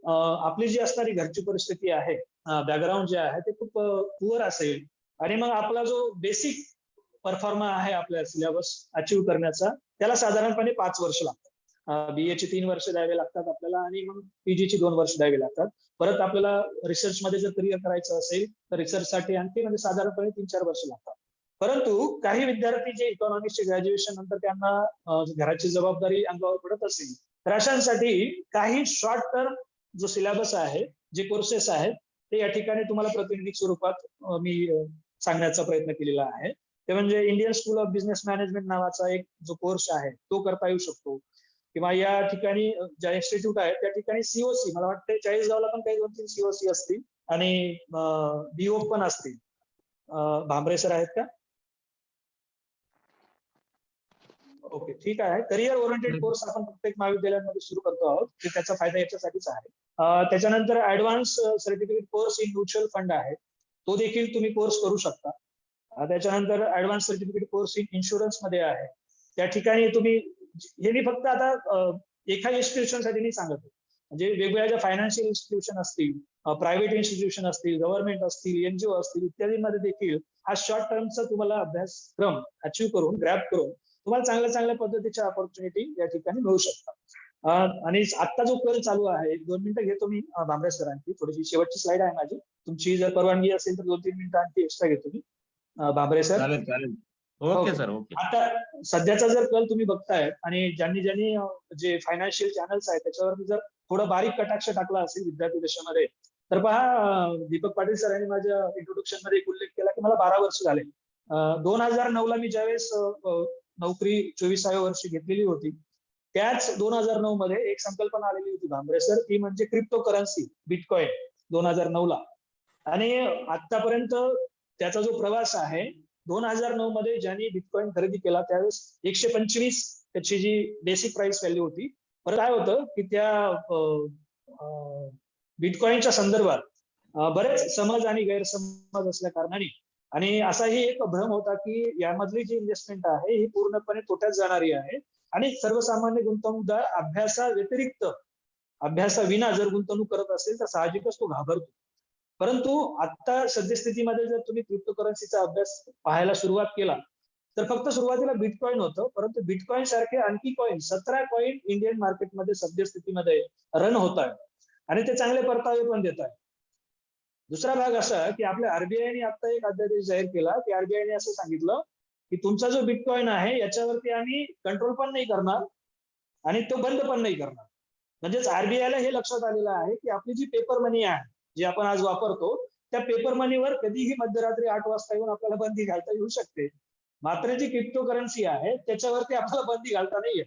आपली जी असणारी घरची परिस्थिती आहे, बॅकग्राऊंड जे आहे ते खूप पुअर असेल, आणि मग आपला जो बेसिक परफॉर्मा आहे आपल्या सिलेबस अचीव्ह करण्याचा त्याला साधारणपणे 5 वर्ष लागतात. BA ची 3 वर्ष द्यावे लागतात आपल्याला, आणि मग PG ची 2 वर्ष द्यावी लागतात. परत आपल्याला रिसर्च मध्ये जर करिअर करायचं असेल तर रिसर्चसाठी आणखी म्हणजे साधारणपणे 3-4 वर्ष लागतात. परंतु काही विद्यार्थी जे इकॉनॉमिक्सचे ग्रॅज्युएशन नंतर त्यांना घराची जबाबदारी अंगावर पडत असेल तर अशांसाठी काही शॉर्ट टर्म जो सिलेबस आहे, जे कोर्सेस आहेत ते या ठिकाणी तुम्हाला प्रातिनिधिक स्वरूपात मी सांगण्याचा प्रयत्न केलेला आहे. ते म्हणजे Indian school of business management नावाचा एक जो कोर्स आहे तो करता येऊ शकतो, किंवा या ठिकाणी ज्या इन्स्टिट्यूट आहेत त्या ठिकाणी COC मला वाटतं 40गावला पण काही 2-3 COC असतील, आणि DO पण असतील. भांबरे सर आहेत का? ओके, ठीक आहे. करिअर ओरिएंटेड कोर्स आपण प्रत्येक महाविद्यालयांमध्ये सुरू करतो आहोत, की त्याचा फायदा याच्यासाठीच आहे. त्याच्यानंतर advance certificate course in mutual fund आहे, तो देखील तुम्ही कोर्स करू शकता. त्याच्यानंतर advance certificate course in insurance मध्ये आहे, त्या ठिकाणी तुम्ही, हे मी फक्त आता एका इन्स्टिट्यूशनसाठी नाही सांगत, म्हणजे वेगवेगळ्या ज्या फायनान्शियल इन्स्टिट्यूशन असतील, प्रायव्हेट इन्स्टिट्यूशन असतील, गव्हर्नमेंट असतील, NGO असतील इत्यादीमध्ये देखील हा शॉर्ट टर्मचा तुम्हाला अभ्यासक्रम अचीव्ह करून ग्रॅब करून तुम्हाला चांगल्या चांगल्या पद्धतीच्या ऑपॉर्च्युनिटी या ठिकाणी मिळू शकतात. आणि आता जो कल चालू आहे, 2 मिनिटं घेतो मी भांबरे सरांची, थोडीशी शेवटची स्लाइड आहे माझी, तुमची जर परवानगी असेल तर 2-3 मिनिटं आणखी एक्स्ट्रा घेतो मी. भांबरे सर. चालेल. Okay sir, okay. आता सध्याचा जर कल तुम्ही बघताय आणि ज्यांनी जे फायनान्शियल चॅनल्स आहेत त्याच्यावरती जर थोडा बारीक कटाक्ष टाकला असेल विद्यार्थी दशेमध्ये, तर पहा दीपक पाटील सरांनी माझ्या इंट्रोडक्शन मध्ये एक उल्लेख केला की मला 12 वर्ष झाले. 2009 ला मी ज्यावेळेस नोकरी 24व्या वर्षी घेतलेली होती, त्याच 2009 मध्ये एक संकल्पना आलेली होती भांबरे सर, ती म्हणजे क्रिप्टो करन्सी, बिटकॉइन 2009 ला. आणि आतापर्यंत त्याचा जो प्रवास आहे, 2009 मध्ये ज्यांनी बिटकॉइन खरेदी केला त्यावेळेस 125 त्याची जी बेसिक प्राइस व्हॅल्यू होती. परत काय होतं की त्या बिटकॉइनच्या संदर्भात बरेच समज आणि गैरसमज असल्या कारणाने, आणि असाही एक भ्रम होता की यामधली जी इन्व्हेस्टमेंट आहे ही पूर्णपणे तोट्यात जाणारी आहे, आणि सर्वसामान्य गुंतवणूकदार अभ्यासाविना जर गुंतवणूक करत असेल तर साहजिकच तो घाबरतो. परंतु आता सद्यस्थितीमध्ये जर तुम्ही क्रिप्टो करन्सीचा अभ्यास पाहायला सुरुवात केला तर फक्त सुरुवातीला बिटकॉइन होतं, परंतु बिटकॉइन सारखे आणखी कॉइन 17 कॉइन इंडियन मार्केटमध्ये सद्यस्थितीमध्ये रन होत आहे, आणि ते चांगले परतावे पण देत आहे. दुसरा भाग असा की आपल्या RBIने आता एक अध्यादेश जाहीर केला की RBIने असं सांगितलं की तुमचा जो बिटकॉइन आहे याच्यावरती आम्ही कंट्रोल पण नाही करणार आणि तो बंद पण नाही करणार. म्हणजेच आरबीआयला हे लक्षात आलेलं आहे की आपली जी पेपर मनी आहे जी आपण आज वापरतो त्या पेपर मनीवर कधीही मध्यरात्री 8 वाजता येऊन आपल्याला बंदी घालता येऊ शकते. मात्र जी क्रिप्टो करन्सी आहे त्याच्यावरती आपल्याला बंदी घालता नाही येत.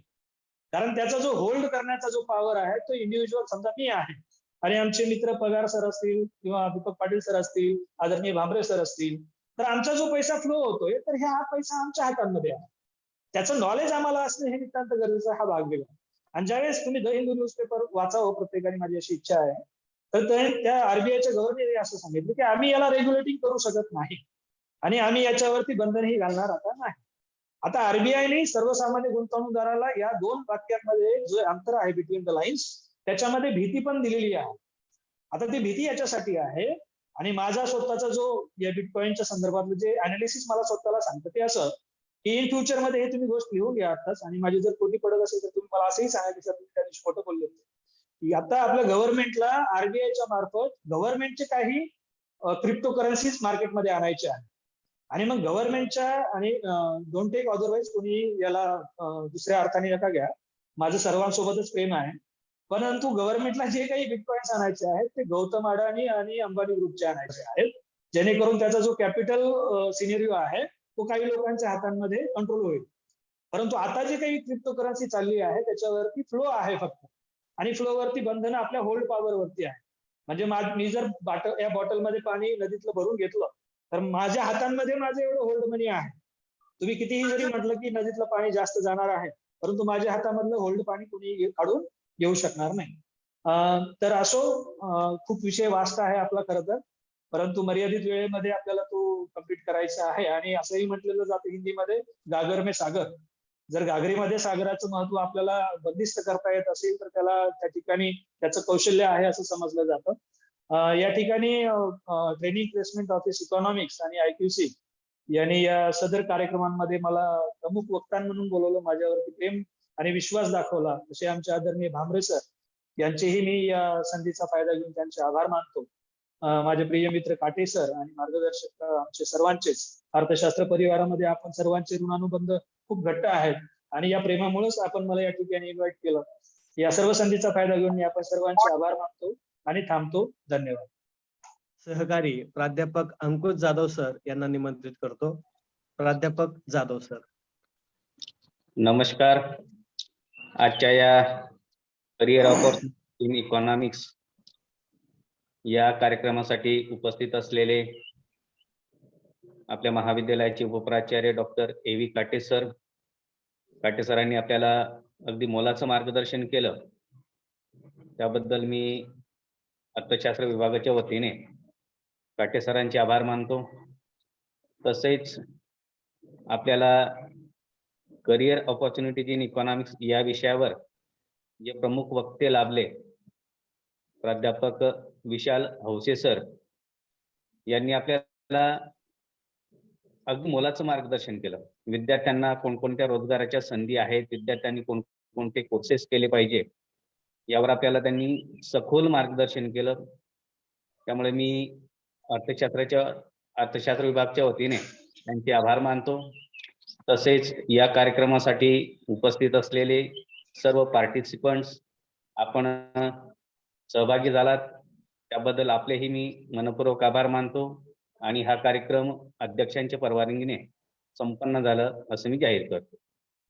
कारण त्याचा जो होल्ड करण्याचा जो पॉवर आहे तो इंडिव्हिज्युअल समजा मी आहे आणि आमचे मित्र पगार सर असतील किंवा दीपक पाटील सर असतील, आदरणीय भांबरे सर असतील, तर आमचा जो पैसा फ्लो होतोय तर हा पैसा आमच्या हातांमध्ये आहे. त्याचं नॉलेज आम्हाला असणं हे नितांत गरजेचं हा भाग वेगळा. आणि ज्यावेळेस तुम्ही द हिंदू न्यूजपेपर वाचावं प्रत्येकाने माझी अशी इच्छा आहे, तर त्या आरबीआयच्या गव्हर्नरने असं सांगितलं की आम्ही याला रेग्युलेटिंग करू शकत नाही आणि आम्ही याच्यावरती बंधनही घालणार आता नाही. आता आरबीआयने सर्वसामान्य गुंतवणूकदाराला या 2 वाक्यांमध्ये जो अंतर आहे बिटवीन द लाईन्स त्याच्यामध्ये भीती पण दिलेली आहे. आता ती भीती याच्यासाठी आहे आणि माझा स्वतःचा जो या बिटकॉइनच्या संदर्भातलं जे अनालिसिस मला स्वतःला सांगतं ते असं की इन फ्युचर मध्ये हे तुम्ही गोष्ट लिहून घ्या आताच आणि माझी जर कोटी पडत असेल तर तुम्ही मला असंही सांगा की सर तुम्ही त्या दिवशी खोटं बोलले होते की आता आपल्या गव्हर्नमेंटला आरबीआयच्या मार्फत गव्हर्नमेंटचे काही क्रिप्टो करन्सीज मार्केटमध्ये आणायचे आहे आणि मग गव्हर्नमेंटच्या आणि डोंट टेक अदरवाईज कोणी याला दुसऱ्या अर्थाने नका घ्या, माझं सर्वांसोबतच प्रेम आहे, परंतु गव्हर्नमेंटला जे काही बिटकॉइन्स आणायचे आहेत ते गौतम अडाणी आणि अंबानी ग्रुपचे आणायचे आहेत जेणेकरून त्याचा जो कॅपिटल सिनेरिओ आहे तो काही लोकांच्या हातांमध्ये कंट्रोल होईल. परंतु आता जे काही क्रिप्टो करन्सी चालली आहे त्याच्यावरती फ्लो आहे फक्त आणि फ्लोवरती बंधनं आपल्या होल्ड पॉवरवरती आहे. म्हणजे मी जर या बॉटलमध्ये पाणी नदीतलं भरून घेतलं तर माझ्या हातांमध्ये माझं एवढं होल्ड मनी आहे. तुम्ही कितीही जरी म्हटलं की नदीतलं पाणी जास्त जाणार आहे परंतु माझ्या हातामधलं होल्ड पाणी कुणी काढून घेऊ शकणार नाही. तर असो खूप विषय वास्ट आहे आपला खरं तर, परंतु मर्यादित वेळेमध्ये आपल्याला तो कम्प्लीट करायचा आहे आणि असंही म्हटलेलं जातं हिंदीमध्ये गागर में सागर. जर गागरीमध्ये सागराचं महत्व आपल्याला बंदिस्त करता येत असेल तर त्याला त्या ठिकाणी त्याचं कौशल्य आहे असं समजलं जातं. या ठिकाणी ट्रेनिंग प्लेसमेंट ऑफिस इकॉनॉमिक्स आणि आयक्यूसी यांनी या सदर कार्यक्रमांमध्ये मला प्रमुख वक्ता म्हणून बोलवलं, माझ्यावरती प्रेम आणि विश्वास दाखवला असे आमचे आदरणीय भांबरे सर यांचेही मी या संधीचा फायदा घेऊन त्यांचे आभार मानतो. माझे प्रिय मित्र काटे सर आणि मार्गदर्शक आमचे सर्वांचेच अर्थशास्त्र परिवारामध्ये आपण सर्वांचे ऋणानुबंध खूप घट्ट आहेत आणि या प्रेमामुळेच आपण मला या ठिकाणी इन्व्हाइट केलं. या सर्व संधीचा फायदा घेऊन मी आपण सर्वांचे आभार मानतो आणि थांबतो. धन्यवाद. सहकारी प्राध्यापक अंकुश जाधव सर यांना निमंत्रित करतो. प्राध्यापक जाधव सर. नमस्कार. आजच्या या करिअर ऑपॉर्च्युनिटी इन इकॉनॉमिक्स या कार्यक्रमासाठी उपस्थित असलेले आपल्या महाविद्यालयाचे उपप्राचार्य डॉक्टर ए.व्ही. काटे सर. काटे सरांनी आपल्याला अगदी मोलाचं मार्गदर्शन केलं त्याबद्दल मी अर्थशास्त्र विभागाच्या वतीने काटे सरांचे आभार मानतो. तसेच आपल्याला करिअर ऑपॉर्च्युनिटीज इन इकॉनॉमिक्स या विषयावर जे प्रमुख वक्ते लाभले प्राध्यापक विशाल हौसे सर यांनी आपल्याला अगदी मोलाचं मार्गदर्शन केलं. विद्यार्थ्यांना कोणकोणत्या रोजगाराच्या संधी आहेत, विद्यार्थ्यांनी कोणकोणते कोर्सेस केले पाहिजे यावर आपल्याला त्यांनी सखोल मार्गदर्शन केलं. त्यामुळे मी अर्थशास्त्र विभागाच्या वतीने त्यांचे आभार मानतो. तसेच या कार्यक्रमासाठी उपस्थित असलेले सर्व पार्टिसिपंट्स आपण सहभागी झालात त्याबद्दल आपलेही मी मनपूर्वक आभार मानतो आणि हा कार्यक्रम अध्यक्षांच्या परवानगीने संपन्न झाला असं मी जाहीर करतो.